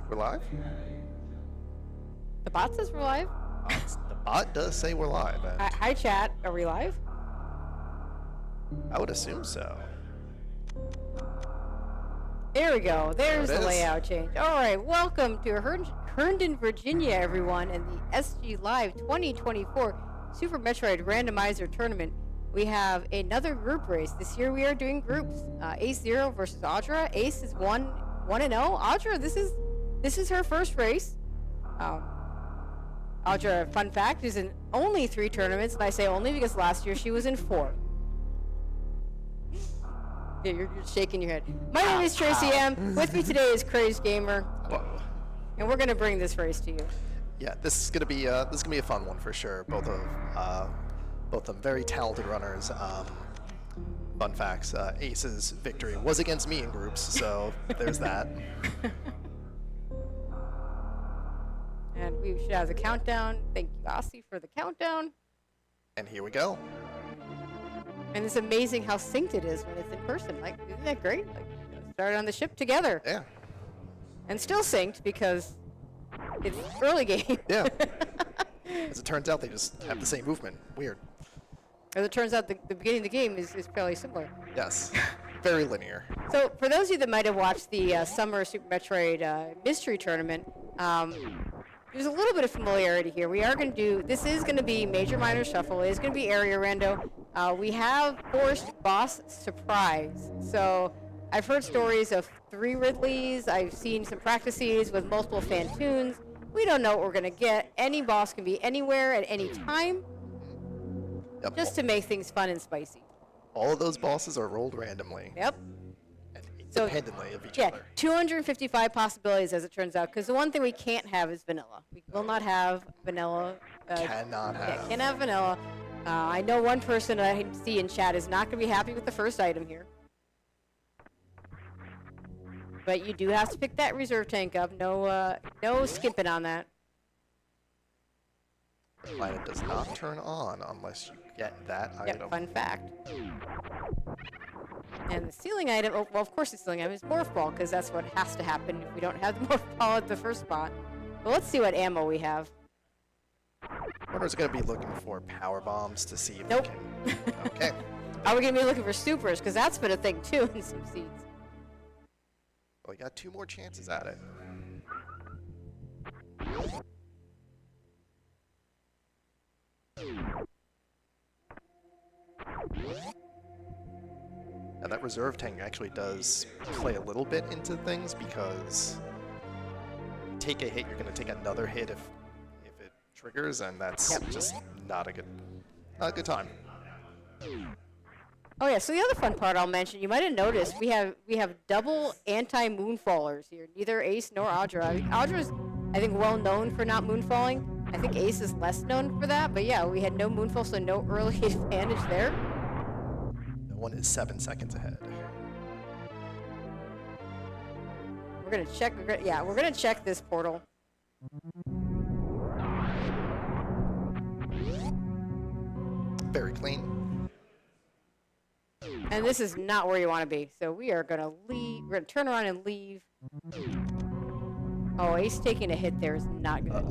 We're live? The bot says we're live. The bot does say we're live. Hi, chat. Are we live? I would assume so. There we go. There's There the it is. layout change. All right. Welcome to Herndon, Virginia, everyone, and the SGLIVE 2024 Super Metroid Randomizer Tournament. We have another group race. This year we are doing groups. AceZer versus Audra. Ace is 1-0. Audra, this is her first race. Audra, fun fact, is in only 3 tournaments, and I say only because last year she was in 4. Yeah, you're shaking your head. My name is Tracy M. With me today is Crazed Gamer. Whoa. And we're gonna bring this race to you. Yeah, this is gonna be a fun one for sure. Both of them very talented runners. Fun facts: Ace's victory was against me in groups, so there's that. And we should have the countdown. Thank you, Aussie, for the countdown. And here we go. And it's amazing how synced it is when it's in person. Like, isn't that great? Like, started on the ship together. Yeah. And still synced because it's early game. Yeah. As it turns out, they just have the same movement. Weird. As it turns out, the beginning of the game is fairly similar. Yes. Very linear. So, for those of you that might have watched the Summer Super Metroid Mystery Tournament, there's a little bit of familiarity here. We are going to do, this is going to be Major Minor Shuffle. It is going to be area rando. We have forced boss surprise. So, I've heard stories of 3 Ridleys. I've seen some practices with multiple Fantoons. We don't know what we're going to get. Any boss can be anywhere at any time. Yep. Just to make things fun and spicy. All of those bosses are rolled randomly. Yep. And So, independently of each yeah, other. 255 possibilities as it turns out, because the one thing we can't have is vanilla. We will not have vanilla. Cannot have. Yeah, can't have vanilla. I know one person I see in chat is not going to be happy with the first item here. But you do have to pick that reserve tank up. No skipping on that. The item does not turn on unless you get that item. Yep, fun fact. And the ceiling item, oh, well, of course the ceiling item is Morph Ball, because that's what has to happen if we don't have the Morph Ball at the first spot. But let's see what ammo we have. Runner's going to be looking for power bombs to see if Nope. they can... Okay. Are we going to be looking for supers? Because that's been a thing, too, in some seeds. Well, we got 2 more chances at it. Now that reserve tank actually does play a little bit into things because you take a hit, you're going to take another hit if it triggers, and that's just not a good time. Oh yeah, so the other fun part I'll mention, you might have noticed, we have double anti-moonfallers here. Neither Ace nor Audra. I mean, Audra's, I think, well known for not moonfalling. I think Ace is less known for that, but yeah, we had no moonfall, so no early advantage there. No one is 7 seconds ahead. We're gonna check. We're gonna check this portal. Very clean. And this is not where you want to be, so we are gonna leave. We're gonna turn around and leave. Oh, Ace taking a hit there is not good.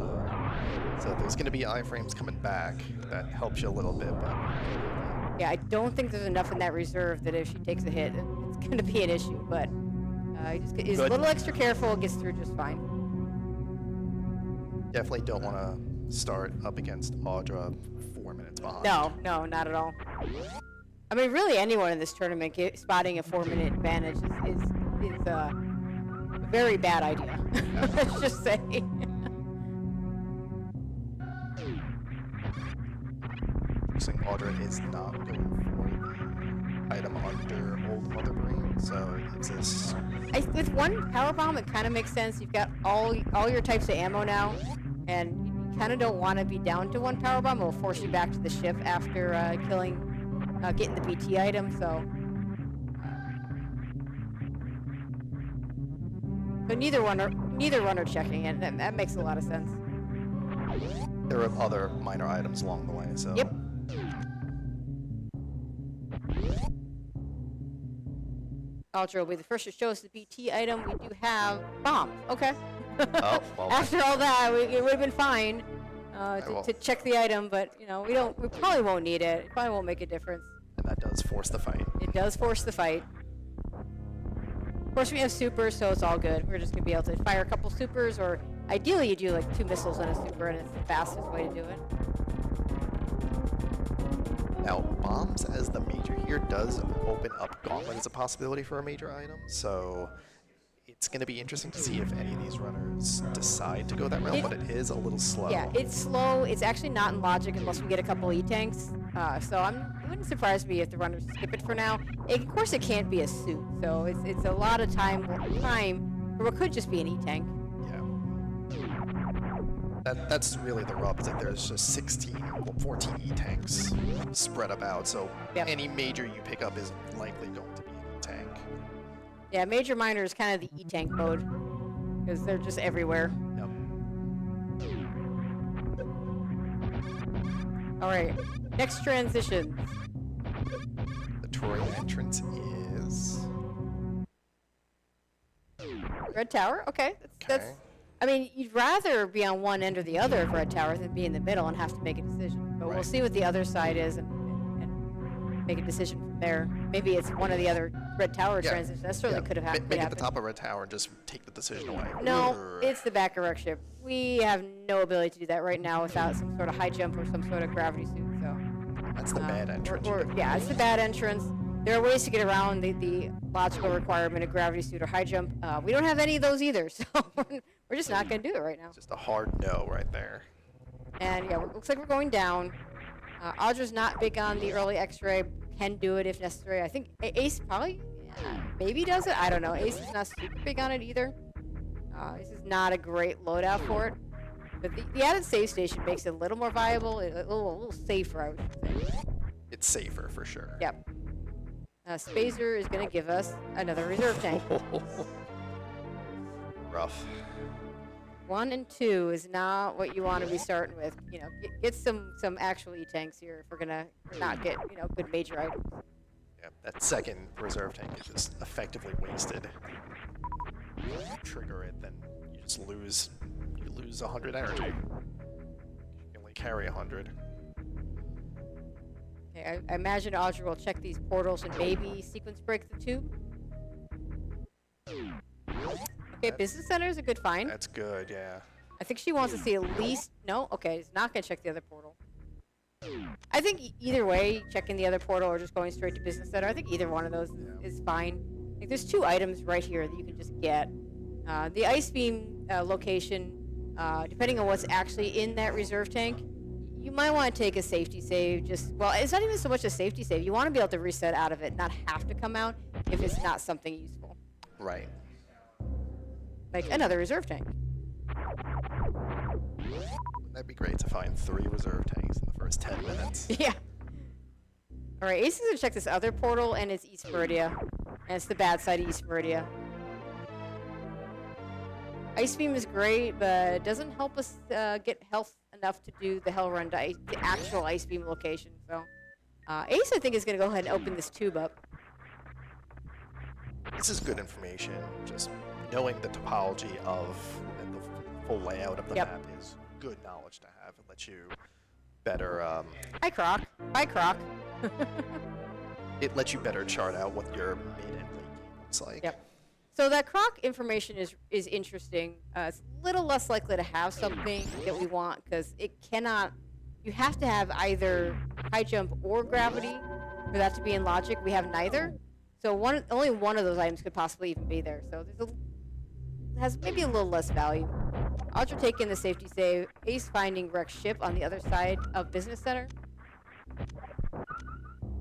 So there's going to be iframes coming back. That helps you a little bit, but... Yeah, I don't think there's enough in that reserve that if she takes a hit, it's going to be an issue, but he's a little extra careful, gets through just fine. Definitely don't want to start up against Audra 4 minutes behind. No, not at all. I mean, really anyone in this tournament spotting a 4-minute advantage is a very bad idea. Let's just say. Interesting, Audra is not going for the item under Old Mother Brain, so it's this... With one power bomb, it kind of makes sense. You've got all your types of ammo now, and you kind of don't want to be down to 1 power bomb. It will force you back to the ship after getting the BT item. So neither runner checking it. That makes a lot of sense. There are other minor items along the way, so... Yep. Ultra will be the first to show us the BT item. We do have bombs. Okay. Oh, well. After all that, it would have been fine will. to check the item, but you know, we probably won't need it. It probably won't make a difference. And that does force the fight. It does force the fight. Of course, we have supers, so it's all good. We're just gonna be able to fire a couple supers, or ideally, you do like 2 missiles on a super, and it's the fastest way to do it. Now, bombs as the major here does open up Gauntlet as a possibility for a major item, so it's going to be interesting to see if any of these runners decide to go that route, but it is a little slow. Yeah, it's slow. It's actually not in logic unless we get a couple E-tanks, so it wouldn't surprise me if the runners skip it for now. Of course, it can't be a suit, so it's a lot of time for what could just be an E-tank. That's really the rub, is that there's just 14 E-tanks spread about, so any major you pick up is likely going to be an E-tank. Yeah, major minor is kind of the E-tank mode, because they're just everywhere. Yep. Alright, next transition. The Troy entrance is... Red Tower? Okay. That's I mean, you'd rather be on one end or the other of Red Tower than be in the middle and have to make a decision. But we'll see what the other side is and make a decision from there. Maybe it's one of the other Red Tower transitions. That certainly could have happened. Make it the top of Red Tower and just take the decision away. No, it's the back of Wreck Ship. We have no ability to do that right now without some sort of high jump or some sort of gravity suit. So that's the bad entrance. Yeah, it's the bad entrance. There are ways to get around the logical requirement of gravity suit or high jump. We don't have any of those either, so we're just not going to do it right now. Just a hard no right there. And yeah, looks like we're going down. Audra's not big on the early X-ray. Can do it if necessary. I think Ace probably, maybe does it. I don't know. Ace is not super big on it either. This is not a great loadout for it. But the added save station makes it a little more viable, a little safer, I would say. It's safer for sure. Yep. Spazer is going to give us another reserve tank. Rough. 1 and 2 is not what you want to be starting with. You know, get some actual E-tanks here if we're gonna not get good major items. Yeah, that second reserve tank is just effectively wasted. If you trigger it, then you just lose. You lose 100 energy. You can only carry 100. Okay, I imagine Audra will check these portals and maybe sequence break the tube. Okay, Business Center is a good find. That's good, yeah. I think she wants to see at least... No? Okay, it's not going to check the other portal. I think either way, checking the other portal or just going straight to Business Center, I think either one of those is fine. I think there's 2 items right here that you can just get. The Ice Beam location, depending on what's actually in that reserve tank, you might want to take a safety save. Well, it's not even so much a safety save. You want to be able to reset out of it, not have to come out if it's not something useful. Right. Like another reserve tank. That'd be great to find 3 reserve tanks in the first 10 minutes. Yeah. All right, Ace is going to check this other portal, and it's East Meridia. And it's the bad side of East Meridia. Ice Beam is great, but it doesn't help us get health enough to do the Hell Run to the actual Ice Beam location. So Ace, I think, is going to go ahead and open this tube up. This is good information. Just knowing the topology of and the full layout of the map is good knowledge to have. It lets you better... Hi, Croc. Bye, Croc. It lets you better chart out what your mid and late game looks like. Yep. So that Croc information is interesting. It's a little less likely to have something that we want because it cannot... You have to have either high jump or gravity for that to be in logic. We have neither. So only one of those items could possibly even be there. So it has maybe a little less value. Audra taking the safety save. Ace finding Wreck Ship on the other side of Business Center.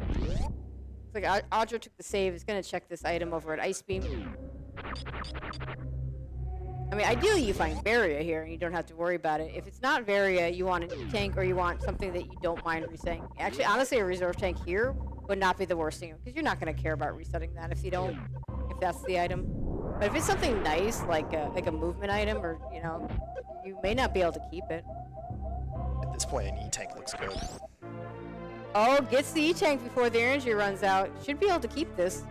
It's like Audra took the save. Is going to check this item over at Ice Beam. I mean, ideally you find Varia here and you don't have to worry about it. If it's not Varia, you want an E-tank or you want something that you don't mind resetting. Actually, honestly, a reserve tank here would not be the worst thing because you're not going to care about resetting that if that's the item. But if it's something nice, like a movement item, or you may not be able to keep it. At this point, an E-tank looks good. Oh, gets the E-tank before the energy runs out. Should be able to keep this.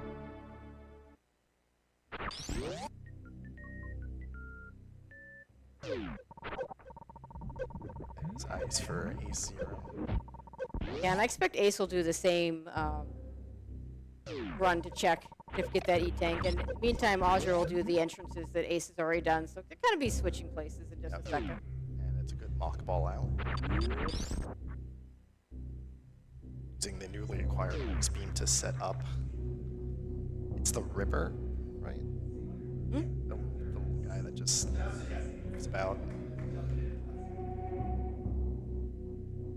There's ice for AceZer. Yeah, and I expect Ace will do the same run to check to get that E-Tank. And meantime, AceZer will do the entrances that Ace has already done. So they're going to be switching places in just a second. And it's a good mock ball out. Using the newly acquired Ice Beam to set up. It's the Ripper, right? Hmm? The little guy that just moves about.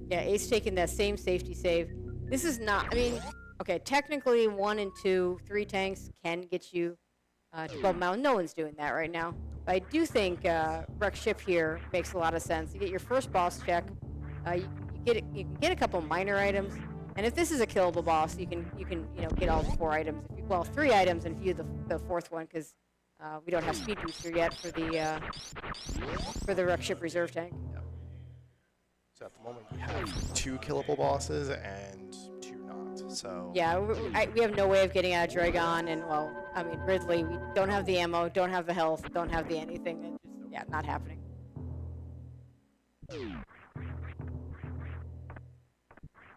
Yeah, Ace taking that same safety save. This is not, I mean, okay, technically 1 and 2, 3 tanks can get you to Bubble Mountain. No one's doing that right now. But I do think Wreck Ship here makes a lot of sense. You get your first boss check. You can get a couple minor items. And if this is a killable boss, you can get all 4 items. Well, 3 items and view the 4th one because we don't have speed booster yet for the Wreck Ship reserve tank. Yep. So at the moment we have 2 killable bosses and 2 not. So Yeah, we have no way of getting out of Dragon, and well, I mean Ridley. We don't have the ammo, don't have the health, don't have the anything. It's just not happening.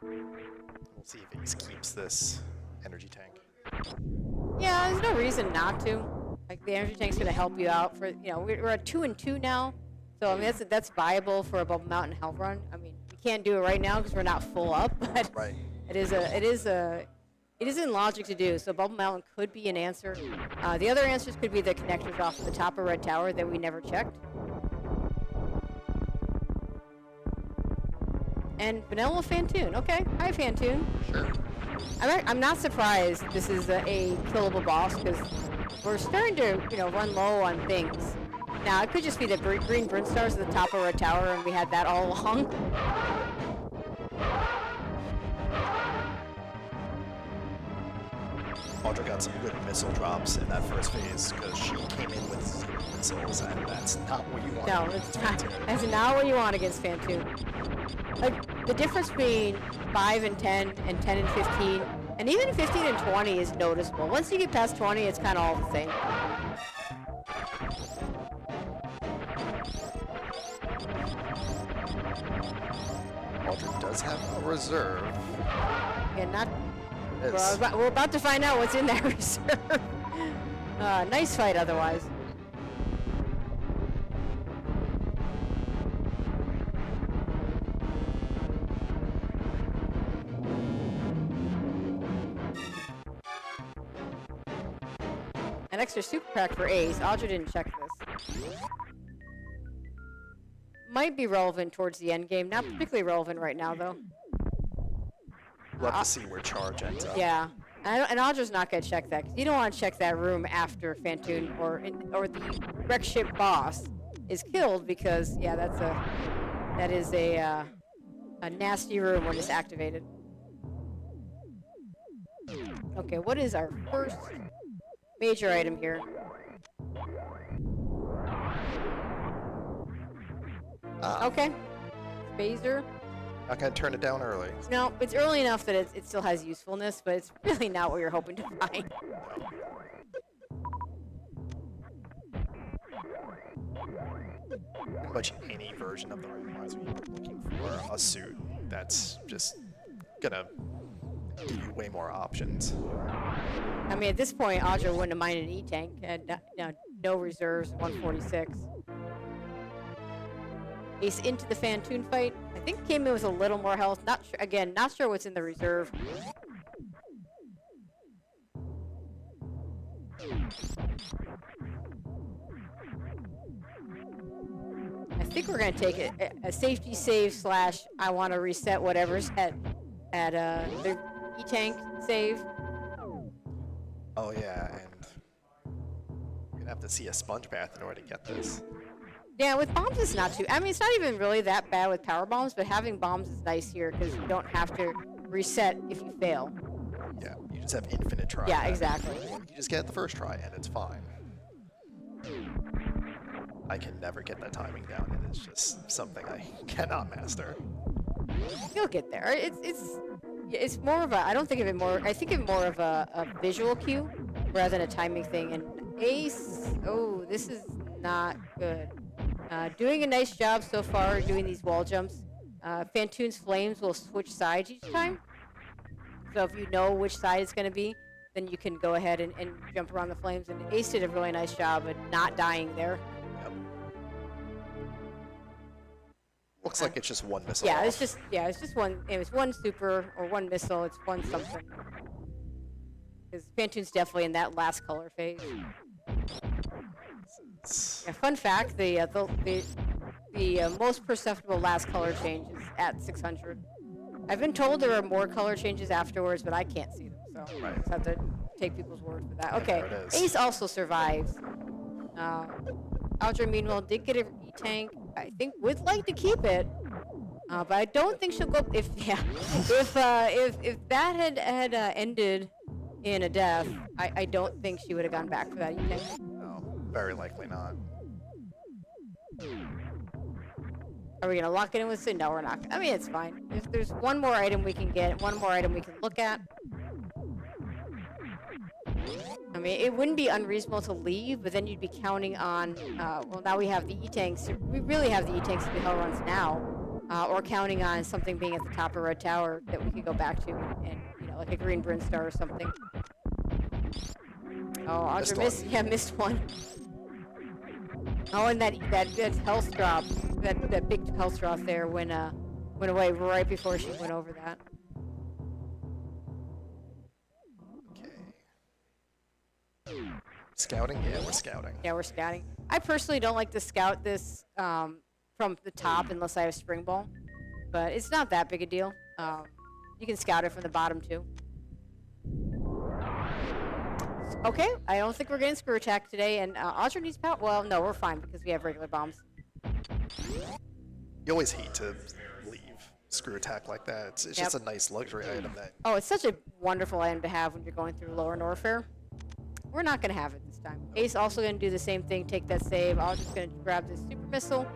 we'll see if Ace keeps this energy tank. Yeah, there's no reason not to. Like the energy tank's gonna help you out for we're at 2 and 2 now, so I mean that's viable for a Bubble Mountain health run. I mean we can't do it right now because we're not full up, but Right. it is in logic to do. So Bubble Mountain could be an answer. The other answers could be the connectors off the top of Red Tower that we never checked. And Vanilla Fantoon. Okay, hi Fantoon. Sure. I'm not surprised this is a killable boss because we're starting to run low on things. Now it could just be the green Bryn stars at the top of Red Tower and we had that all along. Audra got some good missile drops in that first phase because she came in with 0 missiles, and that's not what you want. No, against it's not. Fantoon. That's not what you want against Fantoon. Like the difference between 5 and 10 and 10 and 15, and even 15 and 20 is noticeable. Once you get past 20, it's kind of all the same. Audra does have a reserve. Yeah, not. It's- We're about to find out what's in that reserve. Nice fight otherwise. An extra super pack for Ace. Audra didn't check this. Might be relevant towards the end game. Not particularly relevant right now, though. We'll have to see where charge ends up. Yeah. And Audra's not going to check that, because you don't want to check that room after Fantoon or the Wreck Ship boss is killed, because, yeah, that is a nasty room when it's activated. Okay, what is our first major item here? Okay. Phaser. Not gonna turn it down early. No, it's early enough that it still has usefulness, but it's really not what you're hoping to find. Pretty much any version of the randomizer, you're looking for a suit that's just gonna give you way more options. I mean, at this point, Audra wouldn't have minded an E-Tank. And no reserves, 146. Ace into the Fantoon fight. I think came in with a little more health. Not sure, again, not sure what's in the reserve. I think we're gonna take a safety save / I want to reset whatever's at the E-Tank save. Oh yeah, and you're gonna have to see a sponge bath in order to get this. Yeah, with bombs it's not too. I mean, it's not even really that bad with power bombs, but having bombs is nice here because you don't have to reset if you fail. Yeah, you just have infinite try. Yeah, exactly. You just get it the first try, and it's fine. I can never get that timing down. It is just something I cannot master. You'll get there. It's more of a. I don't think of it more. I think of it more of a visual cue rather than a timing thing. And Ace. Oh, this is not good. Doing a nice job so far doing these wall jumps. Fantoon's flames will switch sides each time. So if you know which side it's going to be, then you can go ahead and jump around the flames. And Ace did a really nice job at not dying there. Yep. Looks like it's just one missile. Yeah, off. it's just one. It was one super or one missile. It's one something. Because Fantoon's definitely in that last color phase. Yeah, fun fact: the most perceptible last color change is at 600. I've been told there are more color changes afterwards, but I can't see them, so I just have to take people's word for that. Okay, there it is. Ace also survives. Audra, meanwhile, did get an E-tank. I think would like to keep it, but I don't think she'll go. If that had ended in a death, I don't think she would have gone back for that E-tank. No, very likely not. Are we gonna lock it in with Sid? No, we're not. I mean, it's fine. If there's one more item we can get, one more item we can look at. I mean, it wouldn't be unreasonable to leave, but then you'd be counting on, well, now we have the E-tanks. We really have the E-tanks if the hell runs now. Or counting on something being at the top of Red Tower that we could go back to and, like a green Brinstar or something. Oh, Audra missed one. Oh, and that health drop, that big health drop there went away right before she went over that. Okay. Scouting? Yeah, we're scouting. Yeah, we're scouting. I personally don't like to scout this from the top unless I have spring ball, but it's not that big a deal. You can scout it from the bottom too. Okay, I don't think we're getting screw attack today, and Audra needs power. Well, no, we're fine because we have regular bombs. You always hate to leave screw attack like that. It's just a nice luxury item that... Oh, it's such a wonderful item to have when you're going through Lower Norfair. We're not going to have it this time. Ace also going to do the same thing, take that save. I'm just going to grab this super missile.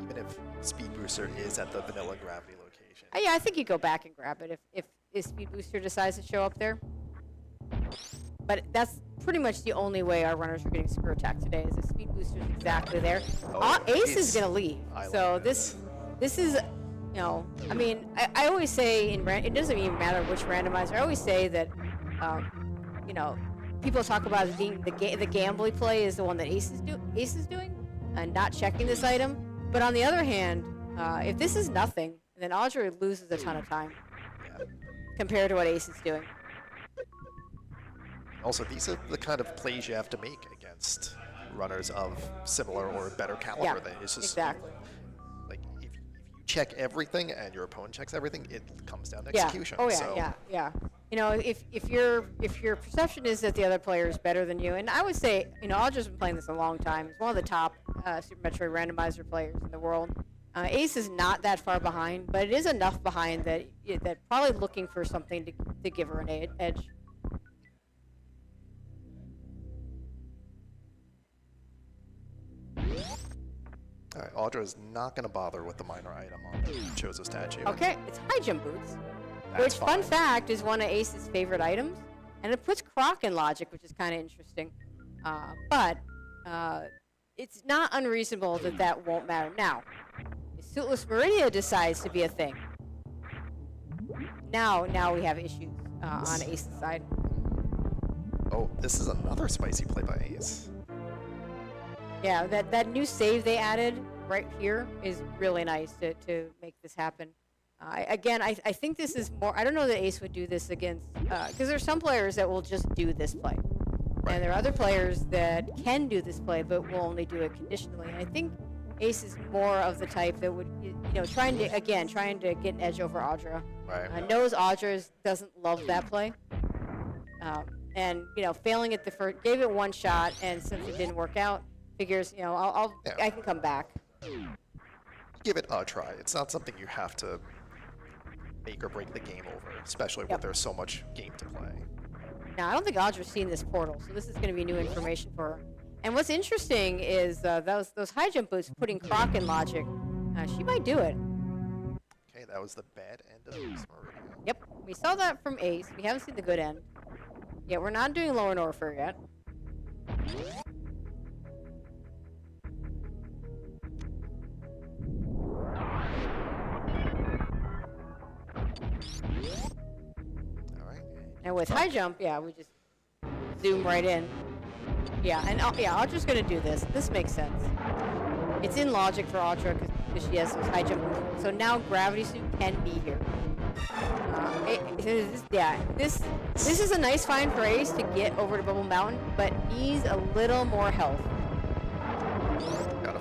Even if Speed Booster is at the vanilla gravity location. Yeah, I think you go back and grab it if Speed Booster decides to show up there. But that's pretty much the only way our runners are getting screw attack today is if Speed Booster's exactly there. Ace is going to leave. So this is, I mean, I always say it doesn't even matter which randomizer. I always say that, people talk about it being the gambly play is the one that Ace is doing and not checking this item. But on the other hand, if this is nothing, then Audra loses a ton of time compared to what Ace is doing. Also, these are the kind of plays you have to make against runners of similar or better caliber. Yeah, It's just, exactly. Like, if you check everything and your opponent checks everything, it comes down to execution. Oh, yeah, so. yeah. If your perception is that the other player is better than you, and I would say, Audra's been playing this a long time. He's one of the top Super Metroid randomizer players in the world. Ace is not that far behind, but it is enough behind that probably looking for something to give her an edge. Alright, Audra is not going to bother with the minor item on the Chozo statue. Okay, it's high jump boots. That's Which, fine. fun fact, is one of Ace's favorite items. And it puts Croc in logic, which is kind of interesting. But it's not unreasonable that won't matter. Now, if Suitless Meridia decides to be a thing, now we have issues on Ace's side. Oh, this is another spicy play by Ace. Yeah, that new save they added right here is really nice to make this happen. I think this is more... I don't know that Ace would do this against... Because there's some players that will just do this play. Right. And there are other players that can do this play, but will only do it conditionally. And I think Ace is more of the type that would, trying to get an edge over Audra. Right. Knows Audra doesn't love that play. And, failing at the first... Gave it one shot, and since it didn't work out, figures, I can come back. Give it a try. It's not something you have to make or break the game over, especially when there's so much game to play. Now, I don't think Audra's seen this portal, so this is going to be new information for her. And what's interesting is those high jump boots putting Croc in logic. She might do it. Okay, that was the bad end of Ace Meridian. Yep, we saw that from Ace. We haven't seen the good end. Yeah, we're not doing Lower Norfair yet. And with high jump, yeah, we just zoom right in. Yeah, and I'm just gonna do this. This makes sense. It's in logic for Audra because she has those high jump moves. So now gravity suit can be here. This is a nice find for Ace to get over to Bubble Mountain, but needs a little more health.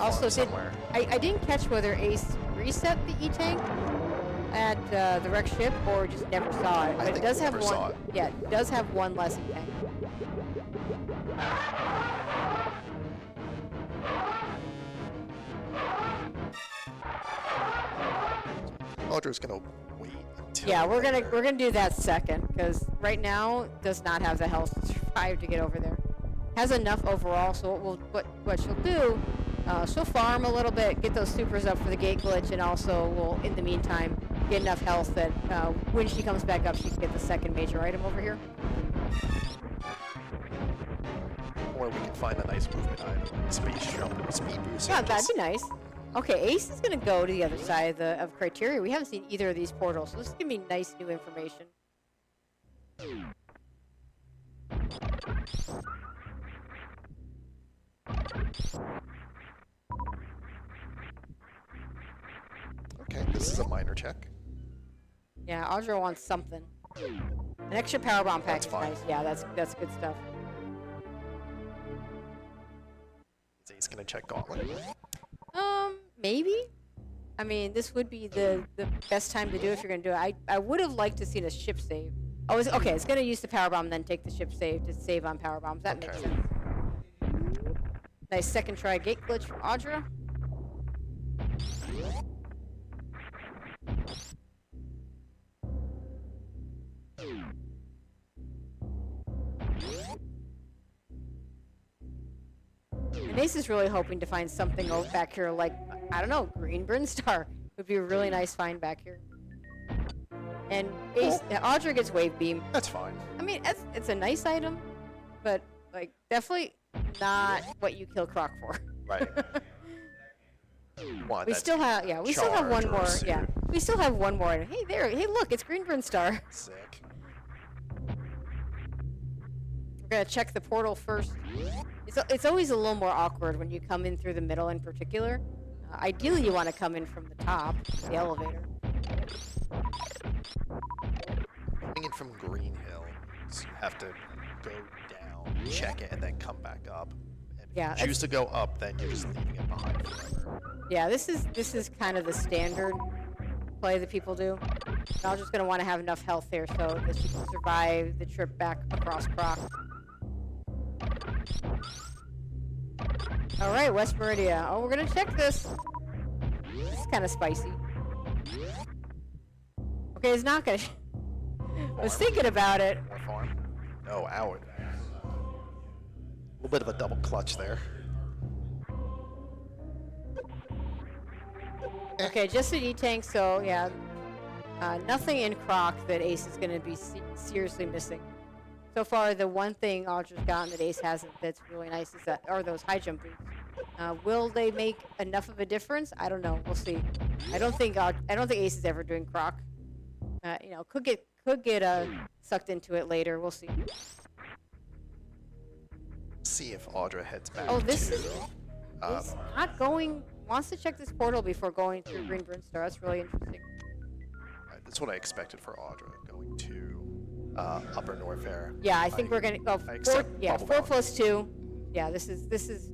Also, I didn't catch whether Ace reset the E-Tank at the wreck ship or just never saw it. But it does have one. Yeah, it does have one less E-Tank. Audra's gonna wait until. Yeah, we're gonna do that second because right now does not have the health to survive to get over there. Has enough overall, so what she'll do, she'll farm a little bit, get those supers up for the gate glitch, and also will in the meantime get enough health that when she comes back up, she can get the second major item over here. Or we can find a nice movement item, space jump, speed boost. Yeah, that'd be nice. Okay, Ace is going to go to the other side of Criteria. We haven't seen either of these portals, so this is going to be nice new information. Okay, this is a minor check. Yeah, Audra wants something. An extra power bomb pack is nice. Yeah, that's good stuff. Is Ace going to check Gauntlet? Maybe. I mean, this would be the best time to do it if you're going to do it. I would have liked to see a ship save. Oh, okay, it's going to use the power bomb, then take the ship save to save on power bombs. That makes sense. Nice second try gate glitch from Audra. And Ace is really hoping to find something back here like, I don't know, green Brinstar would be a really nice find back here. And Ace, Audra gets wave beam. That's fine. I mean, it's a nice item, but like definitely not what you kill Croc for. Right. We still have one more. Yeah, we still have one more item. Hey there, hey look, it's green Brinstar. Sick. We're gonna check the portal first. It's always a little more awkward when you come in through the middle in particular. Ideally, you want to come in from the top, the elevator. Coming in from Green Hill, so you have to go down, check it, and then come back up. And if you choose to go up, then you're just leaving it behind forever. Yeah, this is kind of the standard play that people do. I'm just gonna want to have enough health here so that she can survive the trip back across Croc. All right, West Meridia. Oh, we're gonna check this. This is kind of spicy. Okay, it's not gonna. I was thinking about it. More farm? No, out. A little bit of a double clutch there. Okay, just an E-Tank, so yeah. Nothing in Croc that Ace is gonna be seriously missing. So far, the one thing Audra's gotten that Ace hasn't that's really nice is are those high jump boots. Will they make enough of a difference? I don't know. We'll see. I don't think Ace is ever doing Croc. Could get sucked into it later. We'll see. See if Audra heads back. Oh, this is not going. Wants to check this portal before going through Green Brinstar. That's really interesting. Right, that's what I expected for Audra going to Upper Norfair. Yeah, I think we're gonna go 4+2. Yeah, this is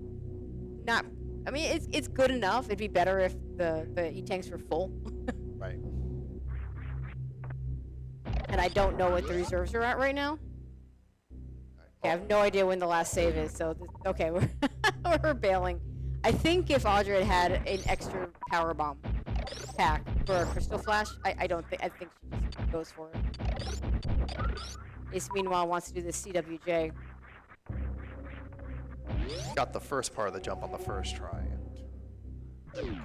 not. I mean, it's good enough. It'd be better if the E-Tanks were full. Right. And I don't know what the reserves are at right now. I have no idea when the last save is. So okay, we're bailing. I think if Audra had an extra power bomb pack for a crystal flash, I think she just goes for it. Ace meanwhile wants to do the CWJ. Got the first part of the jump on the first try, and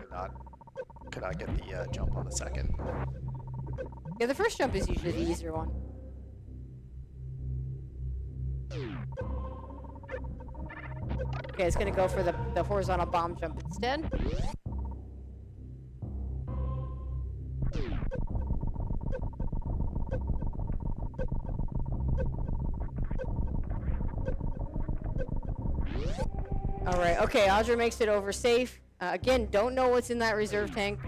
could not get the jump on the second. Yeah, the first jump is usually the easier one. Okay, it's gonna go for the horizontal bomb jump instead. All right. Okay, Audra makes it over safe. Again, don't know what's in that reserve tank.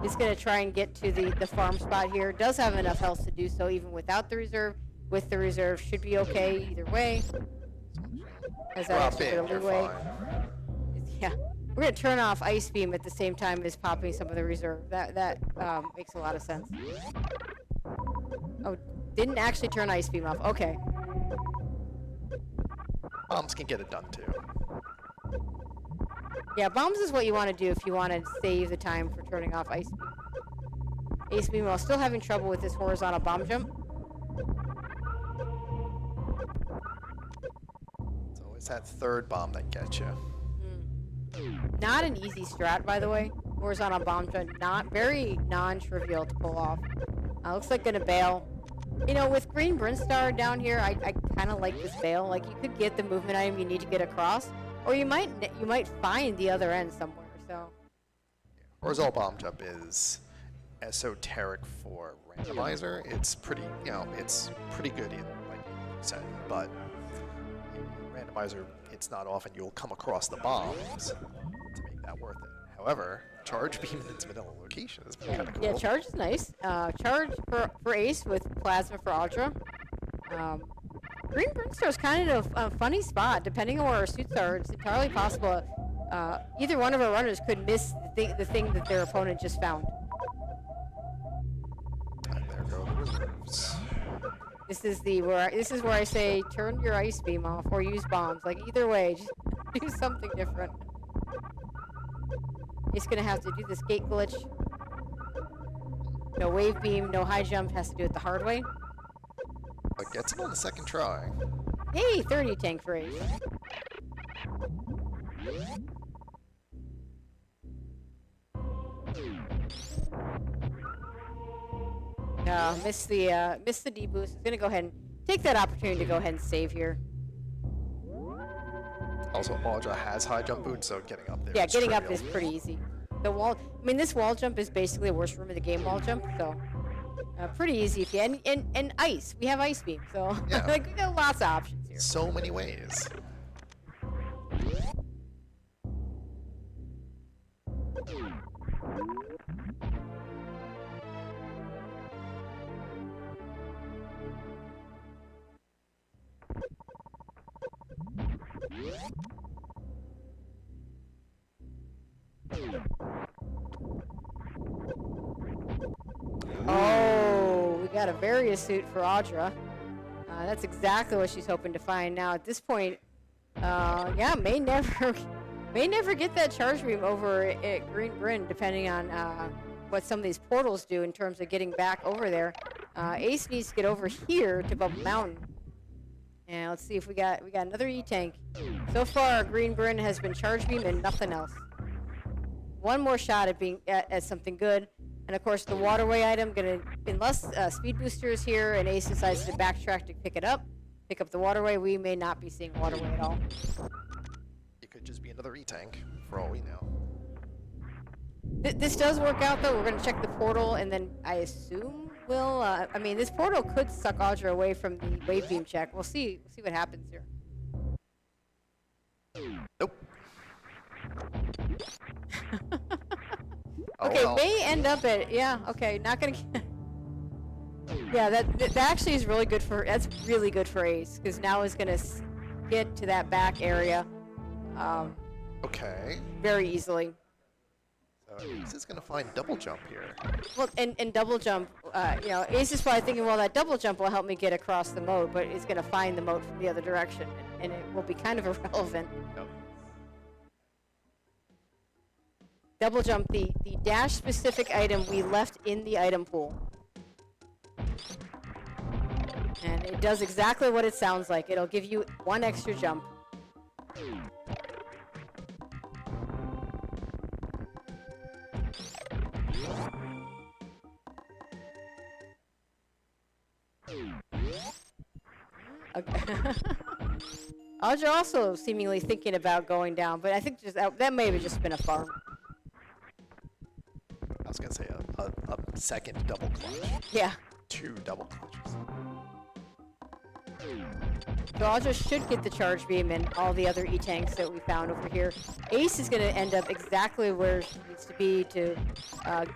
He's gonna try and get to the farm spot here. Does have enough health to do so even without the reserve. With the reserve, should be okay either way. Has that extra bit of leeway. Yeah, we're gonna turn off Ice Beam at the same time as popping some of the reserve. That makes a lot of sense. Oh, didn't actually turn Ice Beam off. Okay. Bombs can get it done too. Yeah, bombs is what you want to do if you want to save the time for turning off Ice Beam. Ice Beam while still having trouble with this horizontal bomb jump. It's always that third bomb that gets you. Not an easy strat, by the way. Horizontal bomb jump, not very non-trivial to pull off. Looks like gonna bail. You know, with Green Brinstar down here, I kind of like this bail. Like, you could get the movement item you need to get across, or you might find the other end somewhere. So, Horizontal bomb jump is esoteric for randomizer. It's pretty, you know, it's pretty good in like 80%, but in randomizer, it's not often you'll come across the bombs to make that worth it. However, charge beam in its vanilla location is kind of cool. Yeah, charge is nice. Charge for Ace with plasma for Audra. Green Brinstar is kind of a funny spot. Depending on where our suits are, it's entirely possible either one of our runners could miss the thing that their opponent just found. And there go the reserves. This is where I say turn your Ice Beam off or use bombs. Like, either way, just do something different. He's gonna have to do this gate glitch. No wave beam, no high jump, has to do it the hard way. But gets it on the second try. Hey, 30 tank for Ace. Missed the D boost. He's gonna go ahead and take that opportunity to go ahead and save here. Also, Audra has high jump boots, so getting up there. Yeah, is getting up trivial. is pretty easy. The wall, I mean, this wall jump is basically the worst room in the game wall jump, so pretty easy if you and ice. We have Ice Beam, so Yeah. like, we got lots of options here. So many ways. Oh, we got a Various suit for Audra. That's exactly what she's hoping to find. Now, at this point, yeah, may never get that charge beam over at Green Bryn, depending on what some of these portals do in terms of getting back over there. Ace needs to get over here to Bubble Mountain. And let's see if we got another E-tank. So far, Green Bryn has been charge beam and nothing else. One more shot at being at something good. And of course, the waterway item, unless Speed Booster is here and Ace decides to backtrack to pick up the waterway, we may not be seeing waterway at all. It could just be another E-tank, for all we know. This does work out, though. We're going to check the portal, and then I assume we'll... I mean, this portal could suck Audra away from the wave beam check. We'll see what happens here. Nope. Okay, well. may end up at... Yeah, okay, not going to... Yeah, that actually is really good for... That's really good for Ace, because now he's going to get to that back area Okay. very easily. So Ace is going to find double jump here. Well, and double jump, you know, Ace is probably thinking, well, that double jump will help me get across the moat, but he's going to find the moat from the other direction, and it will be kind of irrelevant. Nope. Double jump, the dash-specific item we left in the item pool. And it does exactly what it sounds like. It'll give you one extra jump. Okay. Audra also seemingly thinking about going down, but I think just that may have just been a farm. I was going to say a second double clutch. Yeah. 2 double clutches. So Audra should get the charge beam and all the other E-tanks that we found over here. Ace is going to end up exactly where she needs to be to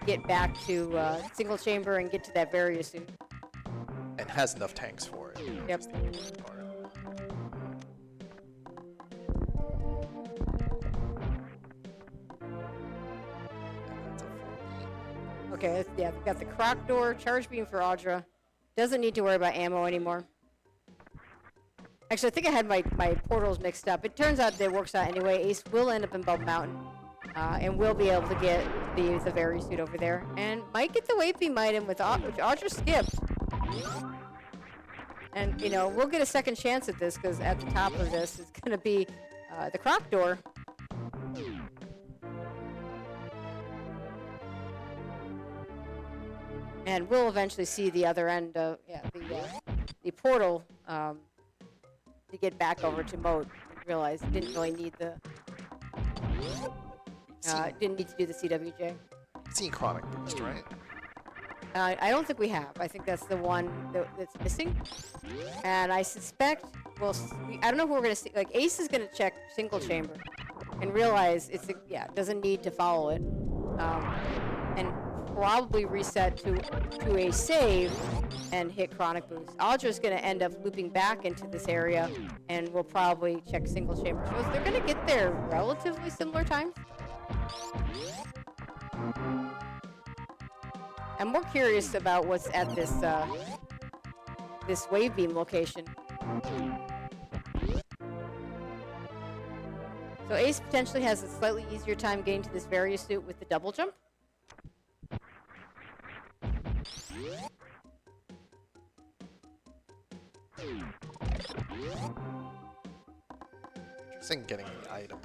get back to single chamber and get to that barrier suit. And has enough tanks for it. Yep. Is the important part. And that's a full Okay, yeah, we've got the croc door, charge beam for Audra. Doesn't need to worry about ammo anymore. Actually, I think I had my portals mixed up. It turns out that it works out anyway. Ace will end up in Bubble Mountain, and we'll be able to get the Very suit over there. And might get the Wave Beam item with which Audra skipped. And, you know, we'll get a second chance at this, because at the top of this is going to be the croc door. And we'll eventually see the other end of the portal to get back over to Moat. Realize didn't really need the didn't need to do the CWJ. Seen Chronic Boost, right? I don't think we have. I think that's the one that's missing. And I suspect I don't know if we're gonna see. Like Ace is gonna check single chamber and realize doesn't need to follow it, and probably reset to a save and hit Chronic Boost. Audra's going to end up looping back into this area, and we'll probably check single chamber. So they're going to get there relatively similar times. I'm more curious about what's at this this wave beam location. So Ace potentially has a slightly easier time getting to this various suit with the double jump. Interesting getting the item.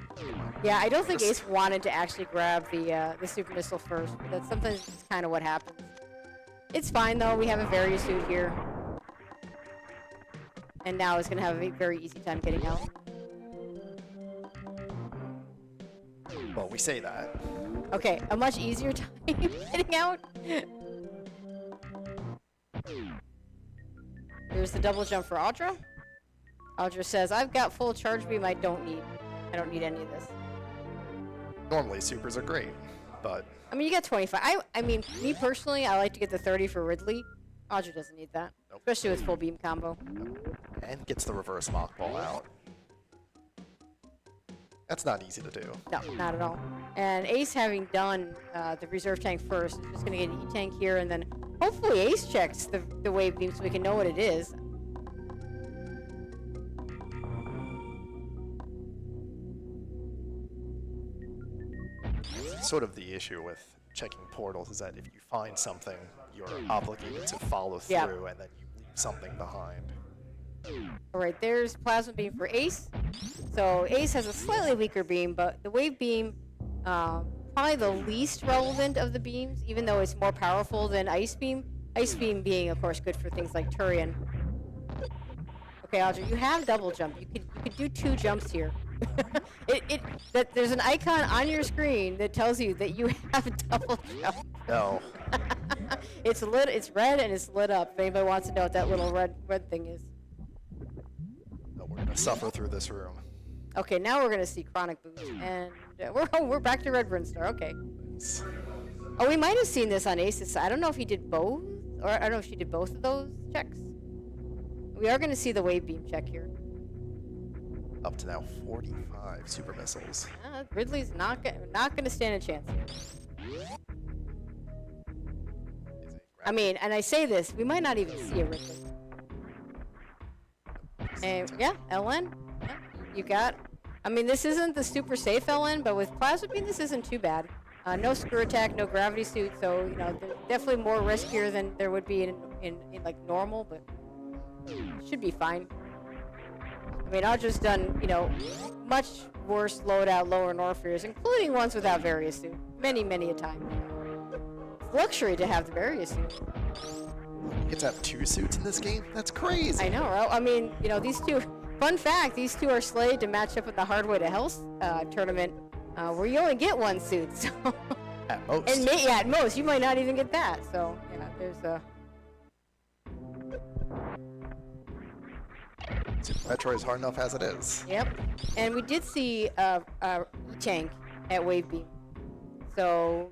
Yeah, I don't think Ace wanted to actually grab the super missile first, but that's sometimes kind of what happens. It's fine though, we have a Very suit here. And now it's going to have a very easy time getting out. Well, we say that. Okay, a much easier time getting out. There's the double jump for Audra. Audra says, I've got full charge beam I don't need any of this. Normally, supers are great, but... I mean, you get 25. I mean, me personally, I like to get the 30 for Ridley. Audra doesn't need that. Nope. Especially with full beam combo. And gets the reverse mock ball out. That's not easy to do. No, not at all. And Ace, having done the reserve tank first, is just going to get an E-tank here, and then hopefully Ace checks the wave beam so we can know what it is. Sort of the issue with checking portals is that if you find something, you're obligated to follow through, and then you leave something behind. All right, there's Plasma Beam for Ace. So Ace has a slightly weaker beam, but the Wave Beam, probably the least relevant of the beams, even though it's more powerful than Ice Beam. Ice Beam being, of course, good for things like Turian. Okay, Audra, you have double jump. You could do 2 jumps here. There's an icon on your screen that tells you that you have a double jump. No. It's lit. It's red and it's lit up. If anybody wants to know what that little red thing is. No, we're gonna suffer through this room. Okay, now we're gonna see Chronic Boost, and we're back to Red Brinstar. Okay. Oh, we might have seen this on Ace's. I don't know if he did both, or I don't know if she did both of those checks. We are gonna see the wave beam check here. Up to now 45 super missiles. Ridley's not gonna stand a chance here. I mean, and I say this, we might not even see a Ridley. And yeah, LN. Yeah, you got. I mean, this isn't the super safe LN, but with Plasma Beam, this isn't too bad. No screw attack, no gravity suit, so you know, there's definitely more riskier than there would be in like normal, but should be fine. I mean, Audra's done, you know, much worse loadout, lower Norfears, including ones without various suit. Many, many a time. It's luxury to have the various suit. You get to have 2 suits in this game? That's crazy! I know, right? I mean, you know, these two, fun fact, these two are slated to match up at the Hard Way to Hell tournament, where you only get 1 suit, so... At most. And yeah, at most. You might not even get that, so, yeah, there's a... Super Metroid is hard enough as it is. Yep. And we did see a tank at Wave Beam. So,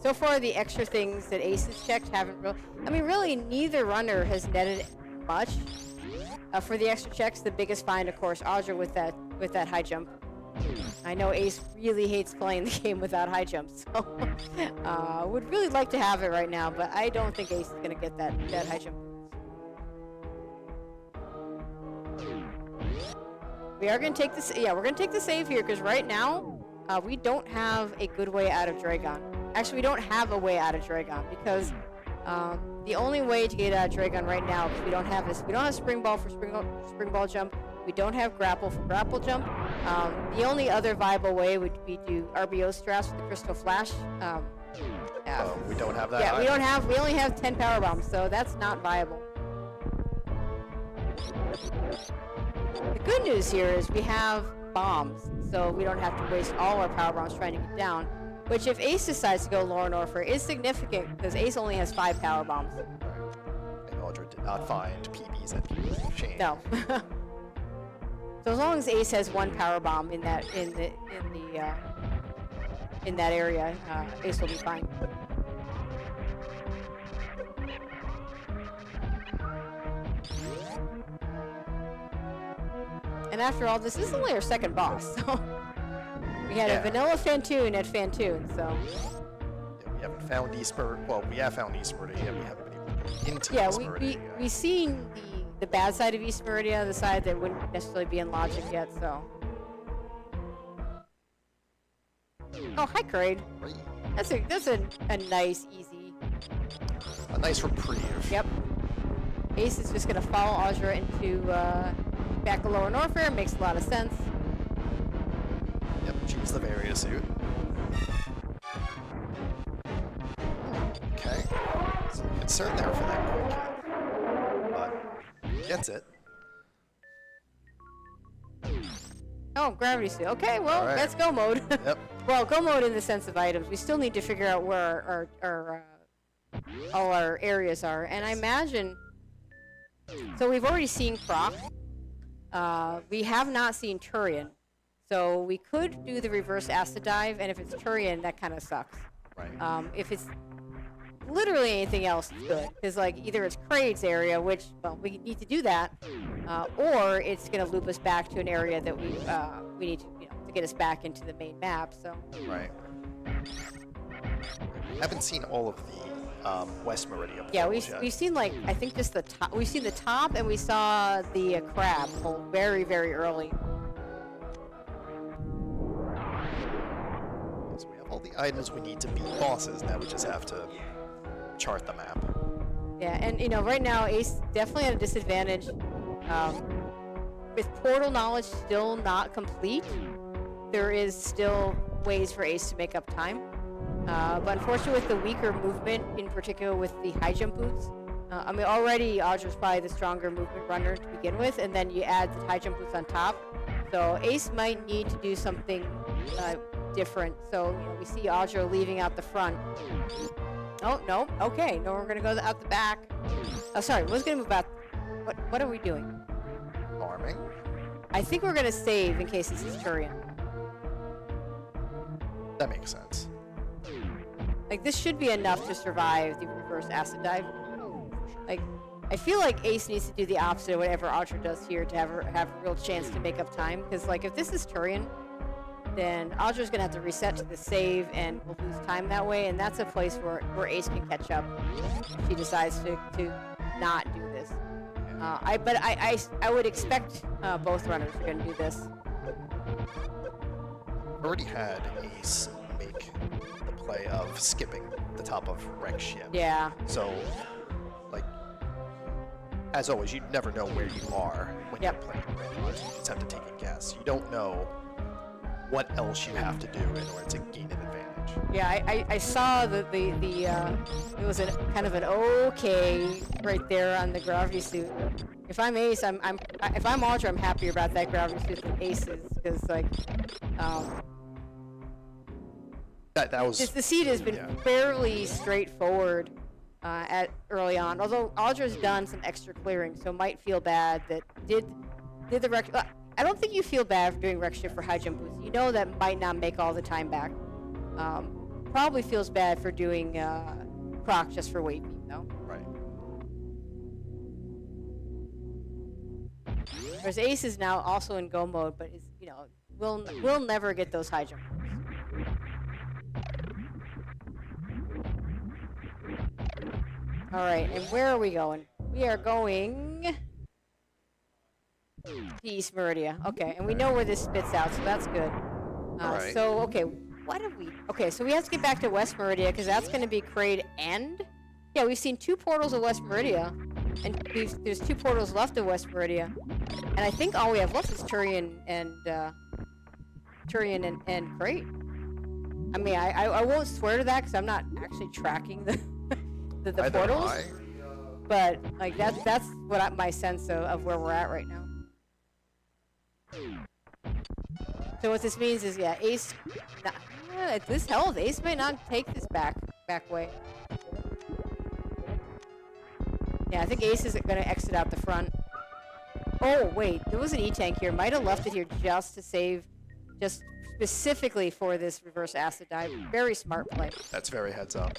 so far the extra things that Ace has checked haven't really... I mean, really, neither runner has netted much. For the extra checks, the biggest find, of course, Audra with that high jump. I know Ace really hates playing the game without high jumps, so would really like to have it right now, but I don't think Ace is going to get that high jump. We are going to take this. Yeah, we're going to take the save here because right now we don't have a good way out of Dragon. Actually, we don't have a way out of Dragon because the only way to get out of Dragon right now, because we don't have spring ball for spring ball jump. We don't have grapple for grapple jump. The only other viable way would be to RBO straps with the Crystal Flash. We don't have that. Yeah, either. we only have 10 power bombs, so that's not viable. The good news here is we have bombs, so we don't have to waste all our power bombs trying to get down, which if Ace decides to go Lauren Orpher is significant because Ace only has 5 power bombs. Right. And Audra did not find PBs at PBs. Shame. No. So as long as Ace has 1 power bomb in that area, Ace will be fine. And after all, this is only our second boss, so we had a vanilla Fantoon at Fantoon, so. Yeah, we haven't found Eastmurder. Well, we have found Eastmurder yet. We haven't been able to get into Eastmurder yet. We've seen the bad side of East Meridia, the side that wouldn't necessarily be in logic yet, so. Oh, hi, Kraid. That's a nice, easy. A nice reprieve. Yep. Ace is just gonna follow Audra into back to Lower Norfair. Makes a lot of sense. Yep, choose the Varia suit. Okay. Some concern there for that quick kill. But gets it. Oh, gravity suit. Okay, well, All right. that's go mode. Yep. Well, go mode in the sense of items. We still need to figure out where all our areas are. And I imagine... So we've already seen Croc. We have not seen Turian. So we could do the reverse acid dive, and if it's Turian, that kind of sucks. Right. If it's literally anything else, it's good. Because like either it's Kraid's area, which, well, we need to do that, or it's going to loop us back to an area that we need to, to get us back into the main map. So. Right. Haven't seen all of the West Meridian. Yeah, we've seen like I think just the top. We've seen the top, and we saw the crab pull very, very early. So we have all the items we need to beat bosses. Now we just have to chart the map. Yeah, and right now Ace definitely at a disadvantage. With portal knowledge still not complete, there is still ways for Ace to make up time. But unfortunately with the weaker movement, in particular with the high jump boots, I mean already Audra's probably the stronger movement runner to begin with, and then you add the high jump boots on top. So Ace might need to do something different. So we see Audra leaving out the front. Oh, no, okay, no, we're gonna go out the back. Oh, sorry, I was gonna move out. What are we doing? Farming. I think we're gonna save in case this is Turian. That makes sense. Like, this should be enough to survive the reverse acid dive. Like, I feel like Ace needs to do the opposite of whatever Audra does here to have a real chance to make up time. Because, like, if this is Turian, then Audra's going to have to reset to the save, and we'll lose time that way. And that's a place where Ace can catch up if she decides to not do this. I would expect both runners are going to do this. Already had Ace make the play of skipping the top of Rex ship. Yeah. So, like, as always, you never know where you are when you're playing randomizer. You just have to take a guess. You don't know what else you have to do in order to gain an advantage. Yeah, I saw it was kind of an okay right there on the gravity suit. If I'm Ace, if I'm Audra, I'm happier about that gravity suit than Ace's, because like that was just the seat has been fairly straightforward early on. Although Audra's done some extra clearing, so might feel bad that did the rec. I don't think you feel bad for doing rec shift for high jump boost. You know that might not make all the time back. Probably feels bad for doing proc just for wave beam though. Right. Whereas Ace is now also in go mode, but is will never get those high jump boosts. All right, and where are we going? We are going to East Meridia. Okay, and we know where this spits out, so that's good. Right. So, okay, what have we... Okay, so we have to get back to West Meridia, because that's going to be Kraid and... Yeah, we've seen 2 portals of West Meridia, and there's 2 portals left of West Meridia. And I think all we have left is Turian and Kraid. I mean, I won't swear to that, because I'm not actually tracking the portals, but like that's what my sense of where we're at right now. So what this means is, yeah, Ace. At this health, Ace may not take this back way. Yeah, I think Ace is gonna exit out the front. Oh wait, there was an E-tank here. Might have left it here just to save, just specifically for this reverse acid dive. Very smart play. That's very heads up.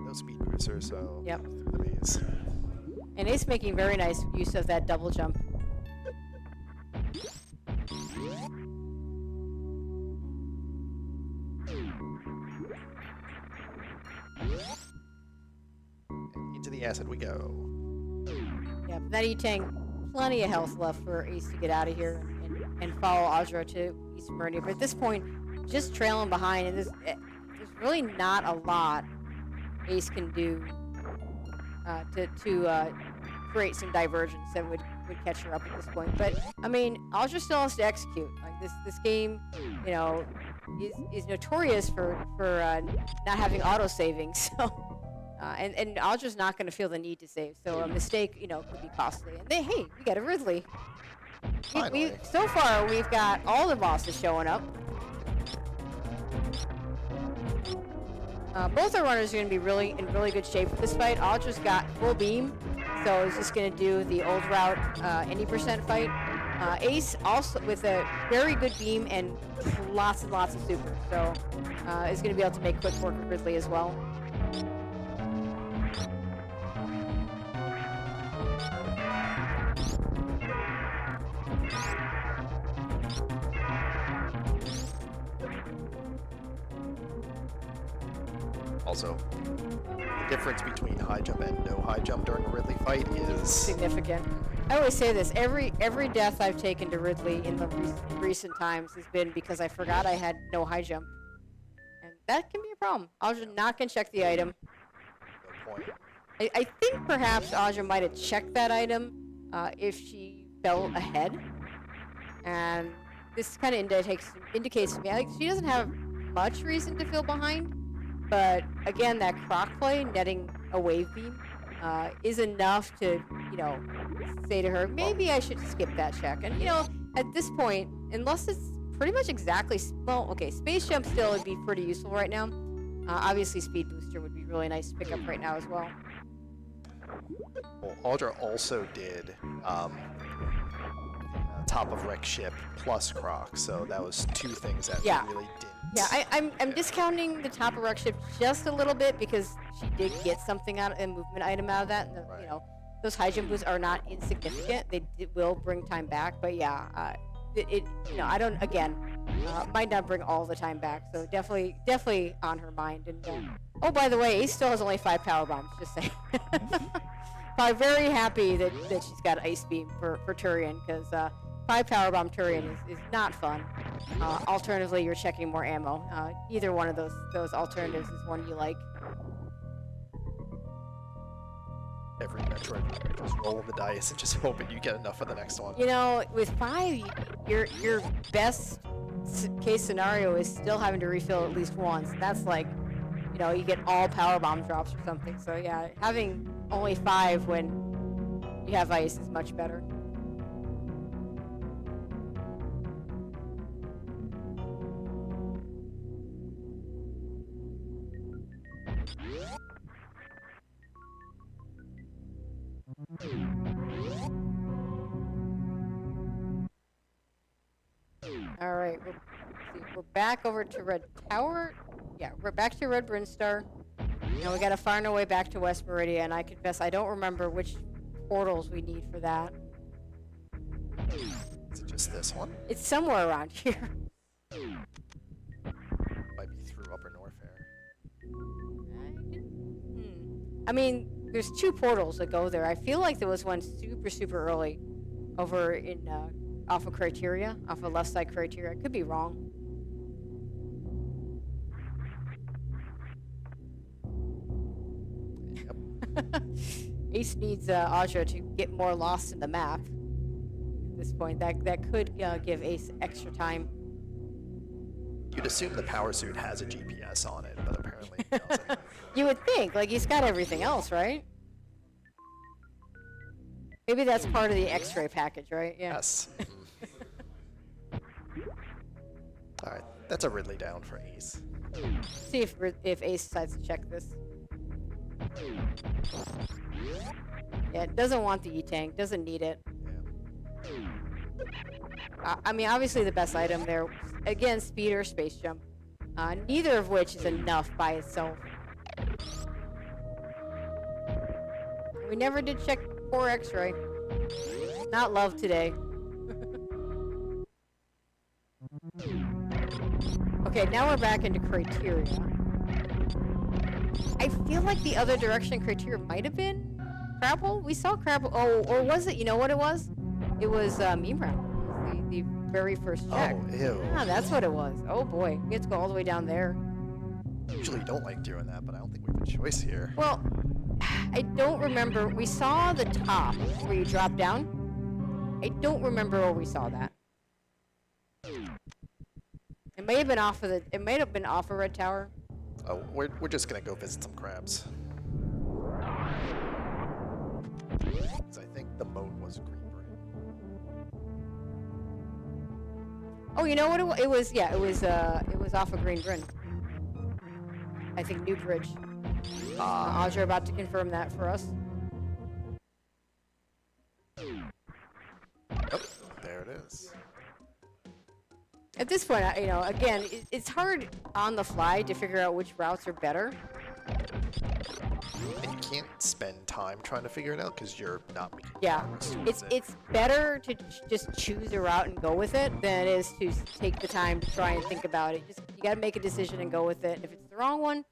No speed booster, so yep. through the maze. And Ace making very nice use of that double jump. And into the acid we go. Yeah, but that E-tank, plenty of health left for Ace to get out of here and follow Audra to East Meridia. But at this point, just trailing behind, and there's really not a lot Ace can do to create some divergence that would catch her up at this point. But I mean, Audra still has to execute. Like this game, you know, is notorious for not having auto saving. So and Audra's not going to feel the need to save. So a mistake, you know, could be costly. And hey, we got a Ridley. So far we've got all the bosses showing up. Both our runners are going to be in really good shape for this fight. Audra's got full beam, so he's just going to do the old route any percent fight. Ace also with a very good beam and lots and lots of super, so is going to be able to make quick work of Ridley as well. Also, the difference between high jump and no high jump during a Ridley fight is significant. I always say this, every death I've taken to Ridley in the recent times has been because I forgot I had no high jump. And that can be a problem. Audra not going to check the item. no point. I think perhaps Audra might have checked that item if she fell ahead. And this kind of indicates to me, like, she doesn't have much reason to feel behind. But again, that croc play, netting a wave beam, is enough to, you know, say to her, maybe I should skip that check. And, you know, at this point, unless it's pretty much exactly, well, okay, space jump still would be pretty useful right now. Obviously, speed booster would be really nice to pick up right now as well. Well, Audra also did top of wreck ship plus croc, so that was 2 things that really didn't. Yeah, I'm discounting the top of wreck ship just a little bit because she did get something out, a movement item out of that. And Right. You know, those high jump boosts are not insignificant. It will bring time back, but yeah, you know, I don't, again, might not bring all the time back. So definitely on her mind. And oh, by the way, Ace still has only 5 power bombs. Just saying. Probably very happy that she's got ice beam for Turian, because 5 power bomb Turian is not fun. Alternatively, you're checking more ammo. Either one of those alternatives is one you like. Every Metroid, you're just rolling the dice and just hoping you get enough for the next one. You know, with 5, your best case scenario is still having to refill at least once. That's like, you know, you get all power bomb drops or something. So yeah, having only 5 when you have ice is much better. All right, we're back over to Red Tower. Yeah, we're back to Red Brinstar. Now we gotta find our way back to West Meridian, and I confess I don't remember which portals we need for that. Is it just this one? It's somewhere around here. Might be through Upper Norfair. I mean, there's 2 portals that go there. I feel like there was one super early over in off of Criteria, off of left side Criteria. I could be wrong. Ace needs Audra to get more lost in the map. At this point, that could give Ace extra time. You'd assume the power suit has a GPS on it, but apparently it doesn't. You would think, like, he's got everything else, right? Maybe that's part of the X-ray package, right? Yeah. Yes. Alright, that's a Ridley down for Ace. See if Ace decides to check this. Yeah, it doesn't want the E-Tank, doesn't need it. Yeah. I mean, obviously the best item there, again, speed or space jump. Neither of which is enough by itself. We never did check for X-ray. Not love today. Okay, now we're back into Criteria. I feel like the other direction Criteria might have been Crabble. We saw Crabble. Oh, or was it? You know what it was? It was Meme Round. The very first check. Oh, ew. Ah, that's what it was. Oh boy, we have to go all the way down there. Usually don't like doing that, but I don't think we have a choice here. Well, I don't remember. We saw the top where you drop down. I don't remember where we saw that. It may have been off of It may have been off of Red Tower. Oh, we're just gonna go visit some crabs. 'Cause I think the moat was Green Bridge. Oh, you know what it was? Yeah, it was off of Green Bridge. I think New Bridge. Audra about to confirm that for us. Yep, there it is. At this point, again, it's hard on the fly to figure out which routes are better. And you can't spend time trying to figure it out because you're not making Yeah, progress towards it. it's better to just choose a route and go with it than it is to take the time to try and think about it. You got to make a decision and go with it. And if it's the wrong one,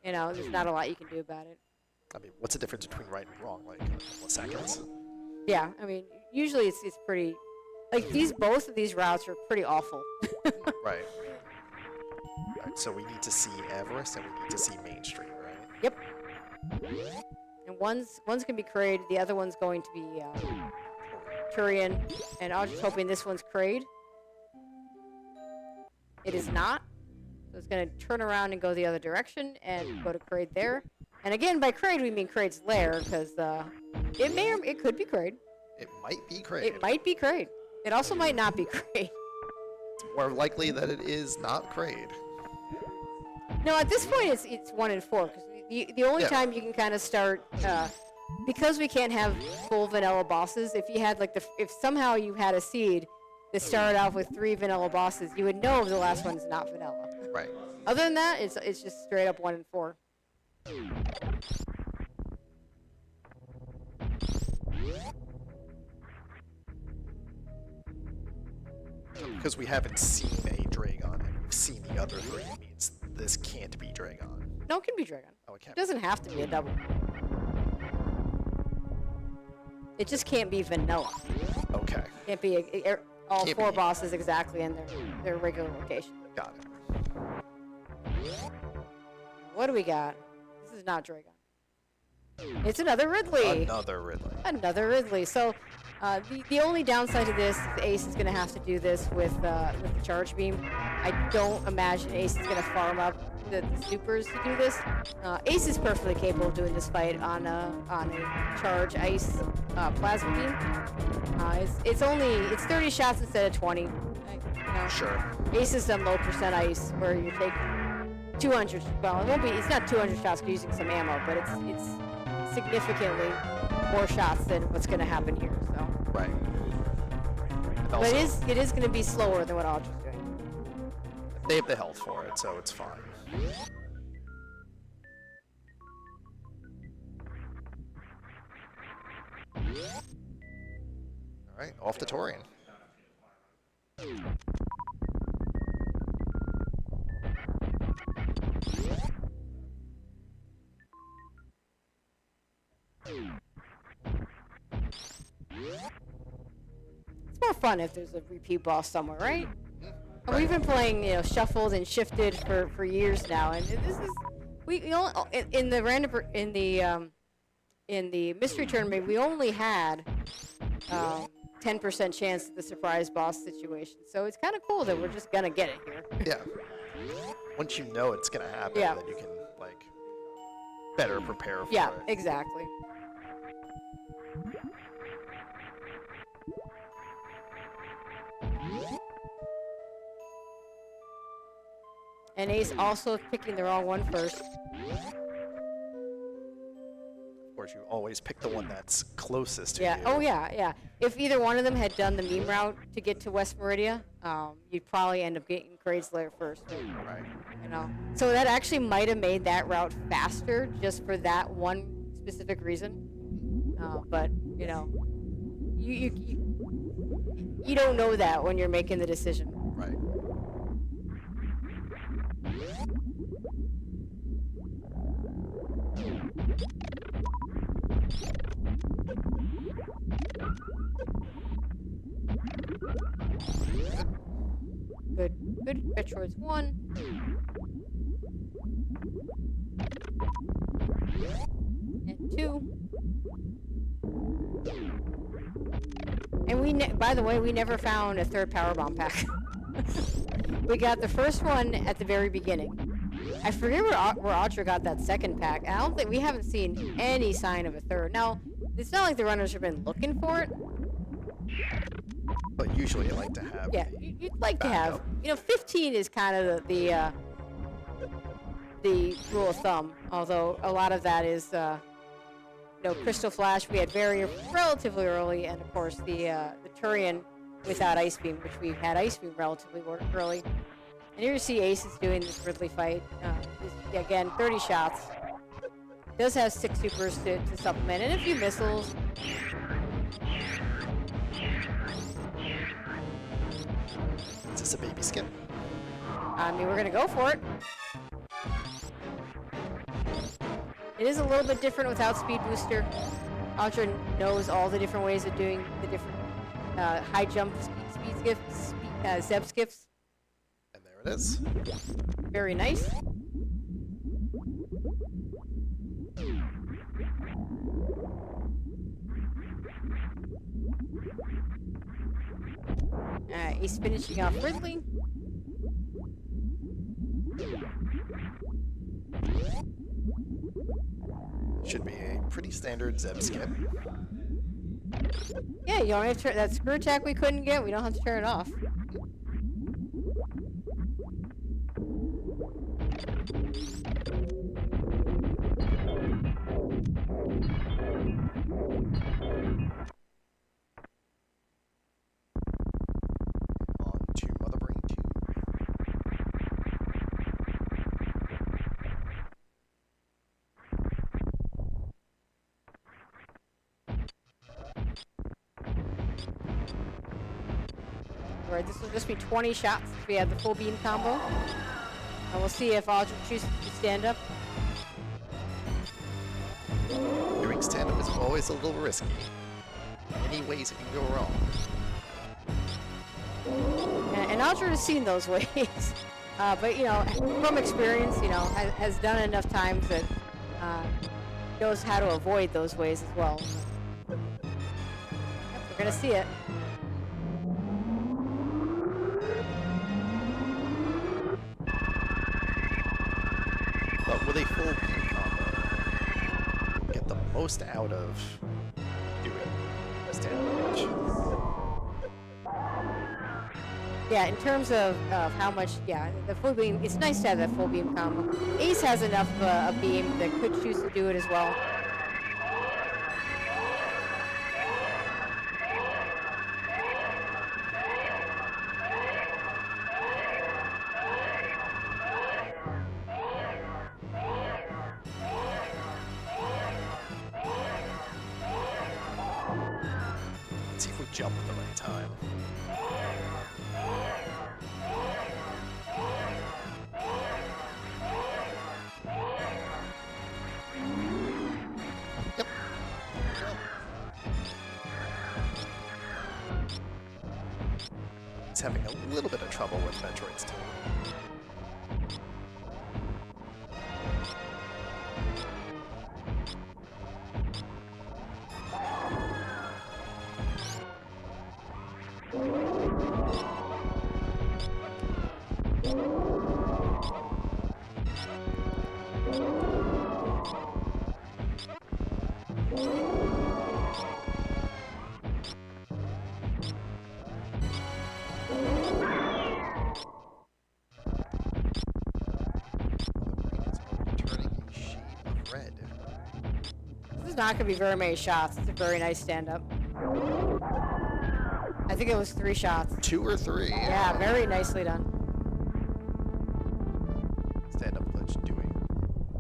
there's not a lot you can do about it. I mean, what's the difference between right and wrong? Like a couple of seconds? Yeah, I mean, usually it's pretty. Like both of these routes are pretty awful. Right. Alright, so we need to see Everest and we need to see Main Street, right? Yep. And one's going to be Kraid, the other one's going to be Turian, and I was just hoping this one's Kraid. It is not. So it's going to turn around and go the other direction and go to Kraid there. And again, by Kraid we mean Kraid's lair, because it could be Kraid. It might be Kraid. It might be Kraid. It also might not be Kraid. It's more likely that it is not Kraid. No, at this point it's 1 and 4, because the only time you can kind of start, because we can't have full vanilla bosses. If you had if somehow you had a seed that started off with 3 vanilla bosses, you would know the last one is not vanilla. Right. Other than that, it's just straight up 1 and 4. Because we haven't seen a Dragon and we've seen the other 3, it means this can't be Dragon. No, it can be Dragon. Oh, it can't. It doesn't have to be a double. It just can't be vanilla. Okay. It can't be all Can't 4 be. bosses exactly in their regular location. Got it. What do we got? This is not Dragon. It's another Ridley. Another Ridley. Another Ridley. So the only downside to this is Ace is going to have to do this with the charge beam. I don't imagine Ace is going to farm up the supers to do this. Ace is perfectly capable of doing this fight on a charge ice plasma beam. It's 30 shots instead of 20. Sure. Ace is done low percent ice where you're taking 200. Well, it won't be. It's not 200 shots 'cause you're using some ammo, but it's significantly more shots than what's going to happen here. So. Right. And But also, it is going to be slower than what Audraxys is doing. they have the health for it, so it's fine. All right, off to Torian. It's more fun if there's a repeat boss somewhere, right? And we've been playing, shuffled and shifted for years now, and this is we only, in the mystery tournament we only had 10% chance of the surprise boss situation. So it's kind of cool that we're just gonna get it here. Yeah. Once you know it's gonna happen, Yeah. then you can like better prepare for Yeah, it. exactly. And Ace also picking the wrong one first. Of course, you always pick the one that's closest to Yeah. you. Oh, yeah, yeah. If either one of them had done the meme route to get to West Meridia, you'd probably end up getting Grade's Lair first. Right. So that actually might have made that route faster just for that one specific reason. But you don't know that when you're making the decision. Right. Good. Metroid's 1. And 2. And by the way, we never found a third power bomb pack. We got the first one at the very beginning. I forget where Audra got that second pack. I don't think we haven't seen any sign of a third. Now, it's not like the runners have been looking for it. But usually you like to have. Yeah, you'd like to have. 15 is kind of the rule of thumb. Although a lot of that is, Crystal Flash we had relatively early, and of course the Turian without Ice Beam, which we had Ice Beam relatively early. And here you see Ace is doing this Ridley fight. Again, 30 shots. Does have 6 supers to supplement, and a few missiles. Is this a baby skip? I mean, we're going to go for it. It is a little bit different without Speed Booster. Audra knows all the different ways of doing the different high jump speed skips, Zeb skips. And there it is. Very nice. He's finishing off Ridley. Should be a pretty standard Zeb skip. Yeah, you don't have to turn that screw attack we couldn't get. We don't have to turn it off. On to Mother Brain 2. Alright, this will just be 20 shots if we have the full beam combo. And we'll see if Audra chooses to stand up. Doing stand-up is always a little risky. Many ways it can go wrong. And Audra has seen those ways. But, from experience, has done enough times that knows how to avoid those ways as well. Yep, we're going to see it. But with a full beam combo, get the most out of doing stand-up damage. Yeah, in terms of how much, yeah, the full beam, it's nice to have that full beam combo. Ace has enough of a beam that could choose to do it as well. Let's see if we jump at the right time. Yep. He's having a little bit of trouble with Metroid's too. This is not going to be very many shots. It's a very nice stand-up. I think it was 3 shots. 2 or 3. Yeah, very nicely done. Stand-up glitch doing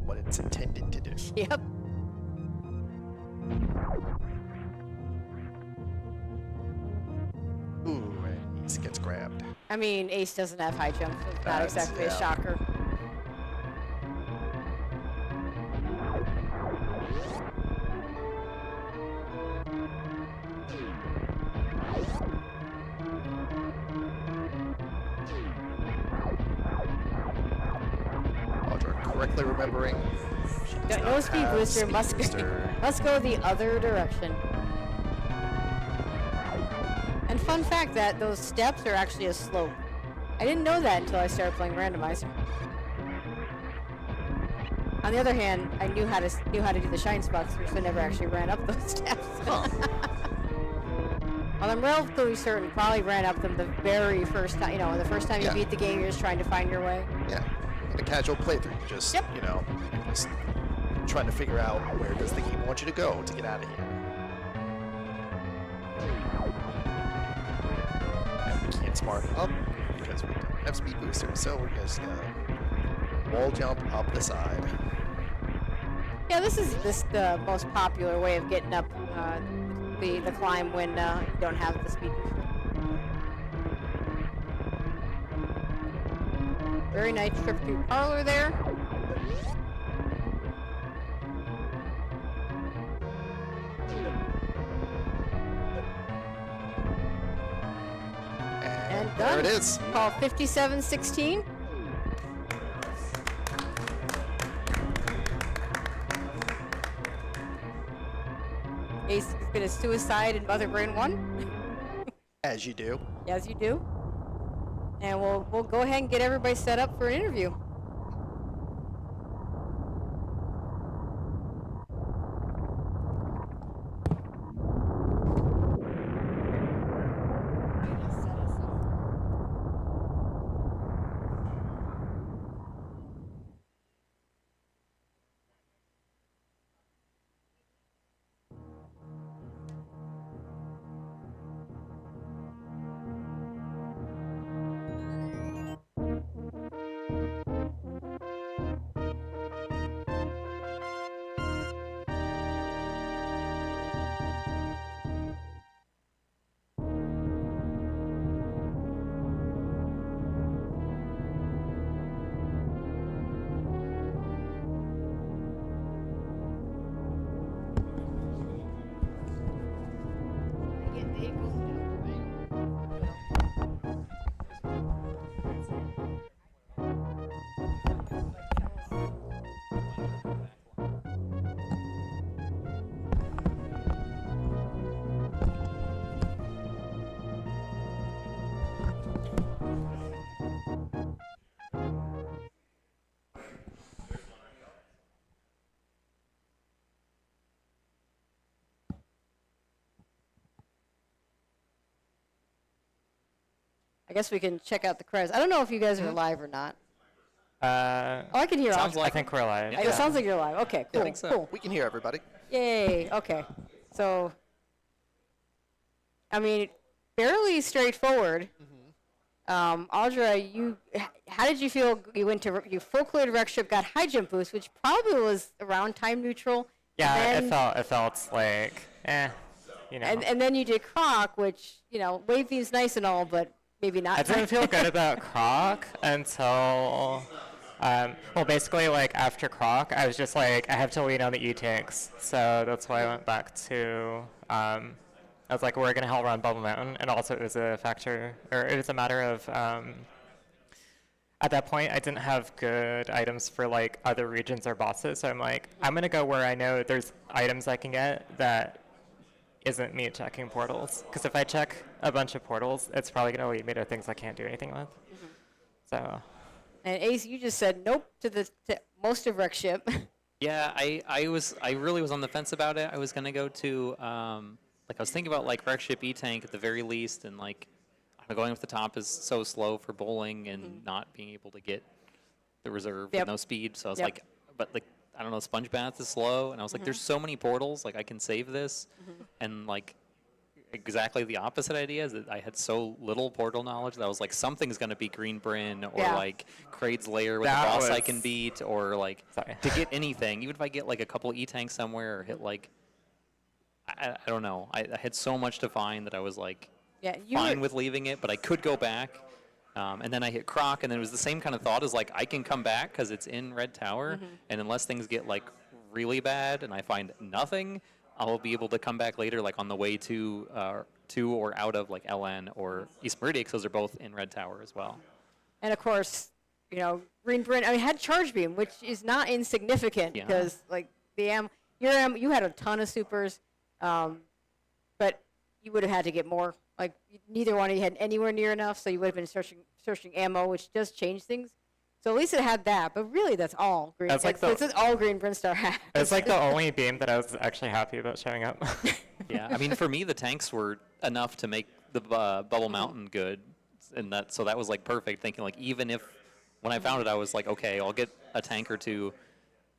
what it's intended to do. Yep. Ooh, and Ace gets grabbed. I mean, Ace doesn't have high jump, so it's not That's- exactly a yeah. shocker. Audra, correctly remembering, she does No not speed have booster, speed must booster. must go the other direction. And fun fact that those steps are actually a slope. I didn't know that until I started playing Randomizer. On the other hand, I knew how to do the shine spots, which I never actually ran up those steps. Huh. Well, I'm relatively certain probably ran up them the very first time. You know, the first time you Yeah. beat the game, you're just trying to find your way. Yeah, in a casual playthrough, you just, Yep. you know, you're just trying to figure out where does the game want you to go to get out of here. And we can't smart up because we don't have speed boosters, so we're just gonna wall jump up the side. Yeah, this is the most popular way of getting up the climb when you don't have the speed booster. Very nice trip through parlor there. And done. there it is. Call 5716. Ace is going to suicide in Mother Brain 1, As you do. as you do. And we'll go ahead and get everybody set up for an interview. I guess we can check out the credits. I don't know if you guys are live or not. Oh, I can hear Sounds all. like I think we're live. It sounds like you're live. Okay, cool, I think so. cool. We can hear everybody. Yay, okay. So, I mean, fairly straightforward. Audra, how did you feel? You went to you full cleared wreck ship, got high jump boost, which probably was around time neutral. Yeah, it felt like, you know. And then you did Croc, which, you know, wave beam's nice and all, but maybe not. I didn't feel good about Croc until, well, basically, like, after Croc, I was just like, I have to lean on the E-tanks. So that's why I went back to, I was like, we're going to hell run Bubble Mountain. And also it was a factor, or it was a matter of, at that point, I didn't have good items for, like, other regions or bosses. So I'm like, I'm going to go where I know there's items I can get that isn't me checking portals. Because if I check a bunch of portals, it's probably going to lead me to things I can't do anything with. So. And Ace, you just said nope to most of wreck ship. Yeah, I really was on the fence about it. I was gonna go to like I was thinking about like wreck ship E-tank at the very least, and like going up the top is so slow for bowling and not being able to get the reserve with no speed. So I was like, but like I don't know, sponge bath is slow, and I was like, there's so many portals, like I can save this, and like exactly the opposite idea is that I had so little portal knowledge that I was like, something's going to be Green Bryn or like Kraid's Lair with a boss I can beat, or like to get anything, even if I get like a couple E-tanks somewhere or hit like, I don't know. I had so much to find that I was like fine with leaving it, but I could go back. And then I hit Croc, and then it was the same kind of thought as like, I can come back because it's in Red Tower, and unless things get like really bad and I find nothing, I'll be able to come back later, like on the way to or out of like LN or East Meridia, because those are both in Red Tower as well. And of course, you know, Green Bryn, I mean, had Charge Beam, which is not insignificant because like you had a ton of supers, but you would have had to get more. Like neither one of you had anywhere near enough, so you would have been searching ammo, which does change things. So at least it had that, but really that's all Green. That's like it's all Green Brinstar had. It's like the only beam that I was actually happy about showing up. Yeah, I mean, for me, the tanks were enough to make the Bubble Mountain good, and so that was like perfect. Thinking like, even if when I found it, I was like, okay, I'll get a tank or two,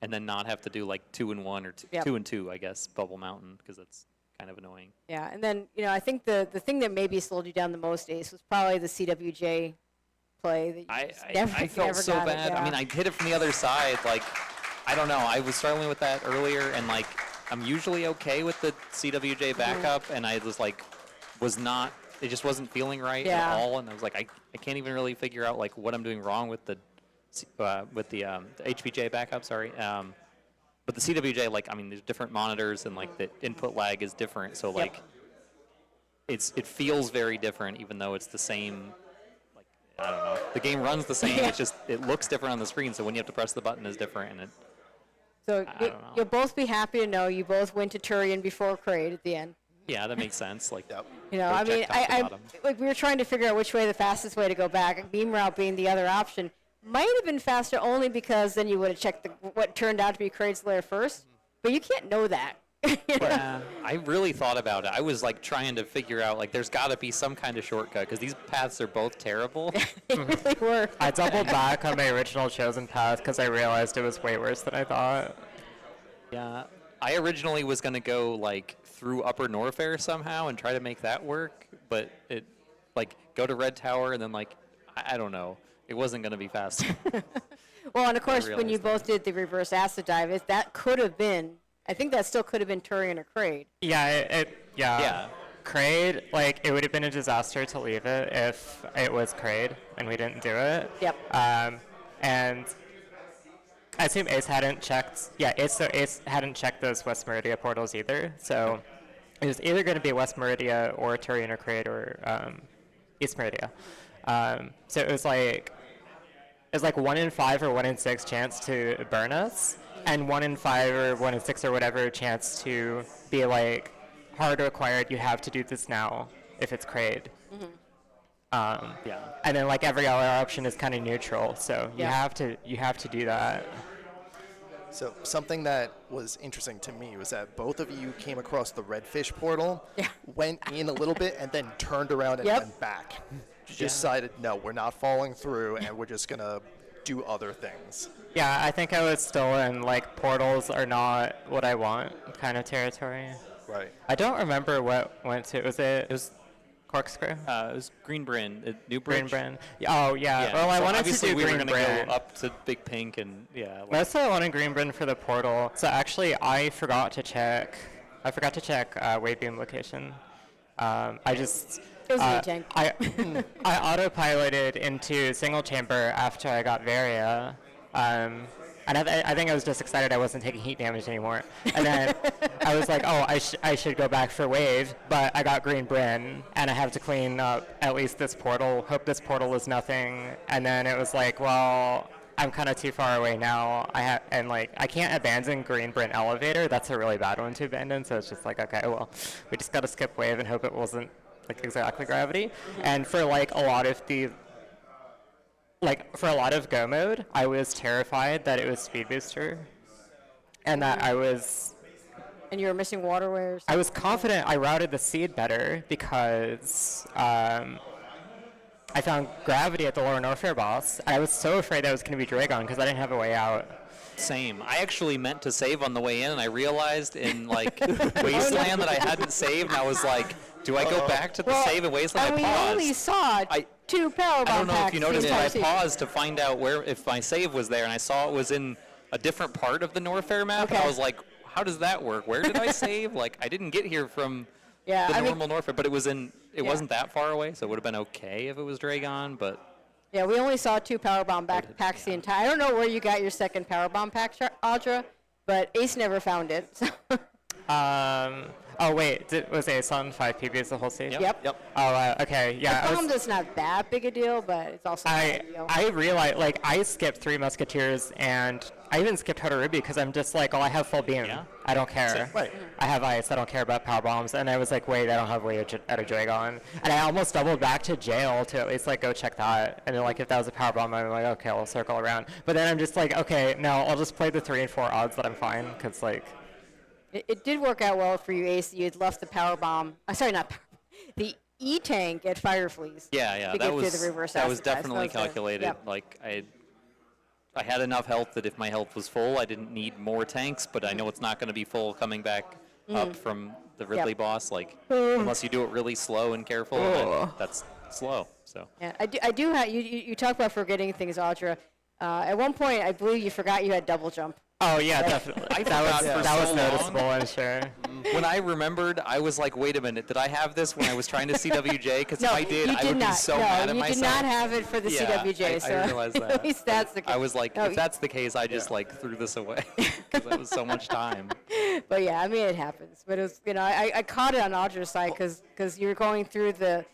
and then not have to do like 2 and 1 or 2 and 2, I guess, Bubble Mountain, because that's kind of annoying. Yeah, and then I think the thing that maybe slowed you down the most, Ace, was probably the CWJ play. That I felt so bad. I mean, I hit it from the other side. Like, I don't know. I was struggling with that earlier, and like, I'm usually okay with the CWJ backup, and I was like, it just wasn't feeling right at all, and I was like, I can't even really figure out like what I'm doing wrong with the HPJ backup. Sorry. But the CWJ, like, I mean, there's different monitors, and like the input lag is different, so like, it feels very different, even though it's the same. I don't know. The game runs the same. It's just it looks different on the screen. So when you have to press the button, is different. And so you'll both be happy to know you both went to Turian before Kraid at the end. Yeah, that makes sense. Like, you know, I mean, like we were trying to figure out which way the fastest way to go back. Beam route being the other option might have been faster only because then you would have checked what turned out to be Kraid's Lair first. But you can't know that. Yeah, I really thought about it. I was like trying to figure out like there's got to be some kind of shortcut because these paths are both terrible. They really were. I doubled back on my original chosen path because I realized it was way worse than I thought. Yeah, I originally was gonna go like through Upper Norfair somehow and try to make that work, but it like go to Red Tower and then like I don't know, it wasn't gonna be fast. Well, and of course when you both did the reverse acid dive, that could have been. I think that still could have been Turian or Kraid. Yeah, yeah. Kraid, like, it would have been a disaster to leave it if it was Kraid and we didn't do it. Yep. And I assume Ace hadn't checked. Yeah, Ace hadn't checked those West Meridia portals either. So it was either going to be West Meridia or Turian or Kraid or East Meridia. So it was like 1 in 5 or 1 in 6 chance to burn us. And 1 in 5 or 1 in 6 or whatever chance to be like hard required. You have to do this now if it's Kraid. And then like every other option is kind of neutral, so you have to do that. So something that was interesting to me was that both of you came across the redfish portal, went in a little bit, and then turned around and went back. you decided, no, we're not following through, and we're just gonna do other things. Yeah, I think I was still in like portals are not what I want kind of territory. Right. I don't remember what went to. It was Corkscrew? It was Green Bryn, New Green Bridge. Bryn. Oh yeah. Yeah, Well, I so wanted to obviously do we were Green gonna Bryn. go up to Big Pink and yeah. Like, Mostly I wanted Green Bryn for the portal. So actually, I forgot to check wave beam location. I just. It was an E-tank. I autopiloted into single chamber after I got Varia, and I think I was just excited I wasn't taking heat damage anymore. And then I was like, oh, I should go back for wave, but I got Green Bryn, and I have to clean up at least this portal. Hope this portal is nothing. And then it was like, well, I'm kind of too far away now. I can't abandon Green Bryn elevator. That's a really bad one to abandon. So it's just like, okay, well, we just got to skip wave and hope it wasn't like exactly gravity. And for like a lot of go mode, I was terrified that it was speed booster, and that And you were missing waterways. I was confident I routed the seed better because I found gravity at the lower Norfair boss. I was so afraid that was going to be Dragon because I didn't have a way out. Same. I actually meant to save on the way in, and I realized in like Wasteland that I hadn't saved, and I was like, do I go back to the save in Wasteland? And we I paused. only saw two power bomb I don't know if packs you the noticed, but entire I season. paused to find out if my save was there, and I saw it was in a different part of the Norfair map, and Okay. I was like, how does that work? Where did I save? Like, I didn't get here from Yeah, the I mean- normal Norfair, but it wasn't that far away, so it would have been okay if it was Dragon, but Yeah, we only saw two power bomb packs the entire. I don't know where you got your second power bomb pack, Audra, but Ace never found it. So. Oh wait, was Ace on 5 PBs the whole stage? Yep. Oh, okay, yeah. The bomb is not that big a deal, but it's also not a big deal. I realized, like, I skipped 3 Musketeers, and I even skipped Hotarubi because I'm just like, oh, I have full beam. Yeah. I don't care. Right. I have ice. I don't care about power bombs. And I was like, wait, I don't have way at a Dragon. And I almost doubled back to jail to at least like go check that. And then like if that was a power bomb, I'm like, okay, I'll circle around. But then I'm just like, okay, no, I'll just play the 3 and 4 odds that I'm fine because like. It did work out well for you, Ace. You had left the power bomb. Sorry, not power, the E-tank at Firefleas. yeah, to that get was through the reverse that was acid test. definitely That was calculated. yep. Like I had enough health that if my health was full, I didn't need more tanks, but I know it's not going to be full coming back up from the Ridley boss, like unless you do it really slow and careful, then that's slow. So Yeah, I do have, you talk about forgetting things, Audra. At one point, I believe you forgot you had double jump. Oh yeah, definitely. forgot for that was so noticeable, long. I'm sure. when I remembered, I was like, wait a minute, did I have this when I was trying to CWJ? Because if I did, you I did would not. be so no, mad at you myself. did not have it for the Yeah, CWJ. So I realized that. at least that's the case. I was like, No, if that's the case, I just like threw this away because that was so much time. But yeah, I mean, it happens. But it was, I caught it on Audra's side because you were going through the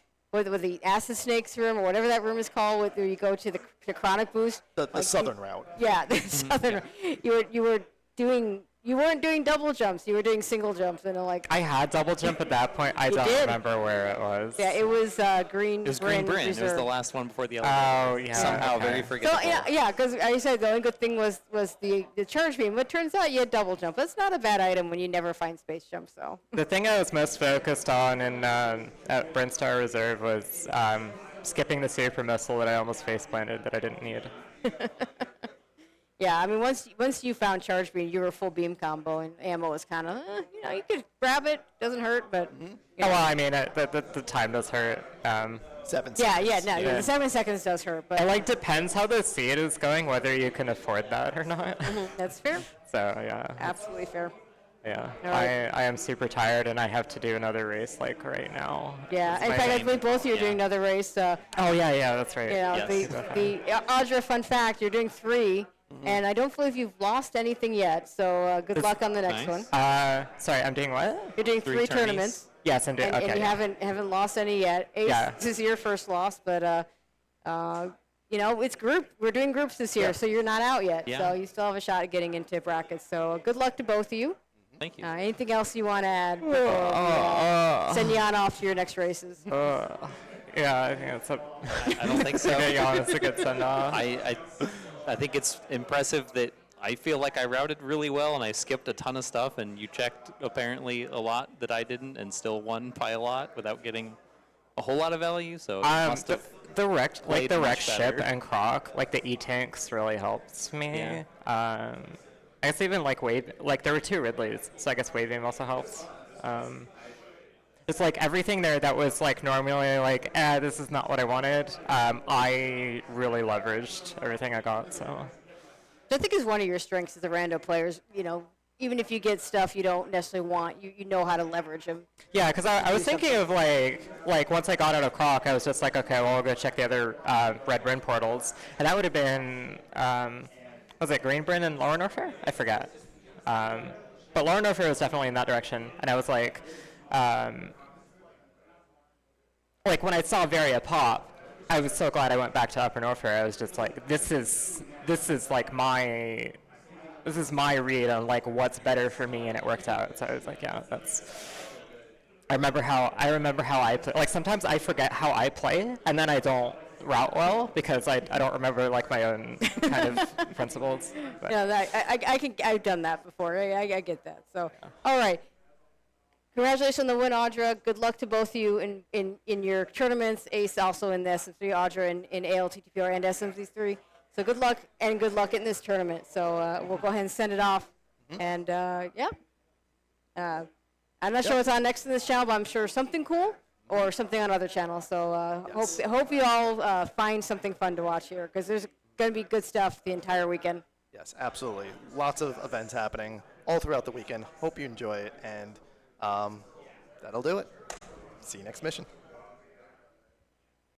acid snakes room or whatever that room is called, where you go to the chronic boost. The southern route. Yeah, the southern. You weren't doing double jumps. You were doing single jumps, and like. I had double jump at that point. I don't did. remember where it was. Yeah, it was Green. It was Green Bryn. It was Reserve. the last one before the elevator. Oh yeah. Somehow okay. very So forgettable. yeah, because I said the only good thing was the charge beam. But it turns out you had double jump. That's not a bad item when you never find space jump. So. The thing I was most focused on at Brinstar Reserve was skipping the super missile that I almost face planted that I didn't need. Yeah, I mean once you found charge beam, you were full beam combo, and ammo was kind of you could grab it, doesn't hurt, but. Oh, well, I mean, the time does hurt. 7 Yeah, seconds. the 7 seconds does hurt, but It like depends how the seed is going, whether you can afford that or not. that's fair. So yeah, Absolutely fair. yeah. All right. I am super tired and I have to do another race like right now. Yeah, It's in my fact, I aim. believe both of you are doing another race. Oh yeah, that's right. Yes. Audra, fun fact, you're doing 3, and I don't believe you've lost anything yet, so good luck on the next nice. one. Sorry, I'm doing what? You're doing 3 3 tourneys. tournaments, Yes, I'm doing. and, Okay. and you haven't lost any yet. Ace, Yeah. this is your first loss, but it's group. We're doing groups this year, Yeah. so you're not out yet. Yeah. So you still have a shot at getting into brackets. So good luck to both of you. Thank you. Anything else you want to add before we send you on off to your next races? Yeah, I think that's a. I don't think so. Yeah, that's a good send off. I think it's impressive that I feel like I routed really well and I skipped a ton of stuff, and you checked apparently a lot that I didn't and still won by a lot without getting a whole lot of value. So it must have the wrecked played the much wrecked ship better. and Croc, like the E-tanks really helped me. I guess even like wave, like there were 2 Ridleys, so I guess wave beam also helps. It's like everything there that was like normally like, this is not what I wanted. I really leveraged everything I got. So I think is one of your strengths as a rando players. You know, even if you get stuff you don't necessarily want, you know how to leverage them. yeah, because I was thinking of like once I got out of Croc, I was just like, okay, well I'll go check the other Red Bryn portals, and that would have been was it Green Bryn and Lauren Orfair? I forget. But Lauren Orfair was definitely in that direction, and I was like when I saw Varia pop, I was so glad I went back to Upper Norfair. I was just like, this is like my read on like what's better for me, and it worked out. So I was like, yeah, that's. I remember how I play. Like sometimes I forget how I play, and then I don't route well because I don't remember like my own kind of principles. But. Yeah, I've done that before. I get that. So, all right. Congratulations on the win, Audra. Good luck to both of you in your tournaments. Ace also in the SM3, Audra in ALTTP and SM3. So good luck and good luck in this tournament. So we'll go ahead and send it off. And yeah. I'm not sure what's on next in this channel, but I'm sure something cool or something on other channels. So Yes. hope you all find something fun to watch here because there's going to be good stuff the entire weekend. Yes, absolutely. Lots of events happening all throughout the weekend. Hope you enjoy it, and that'll do it. See you next mission.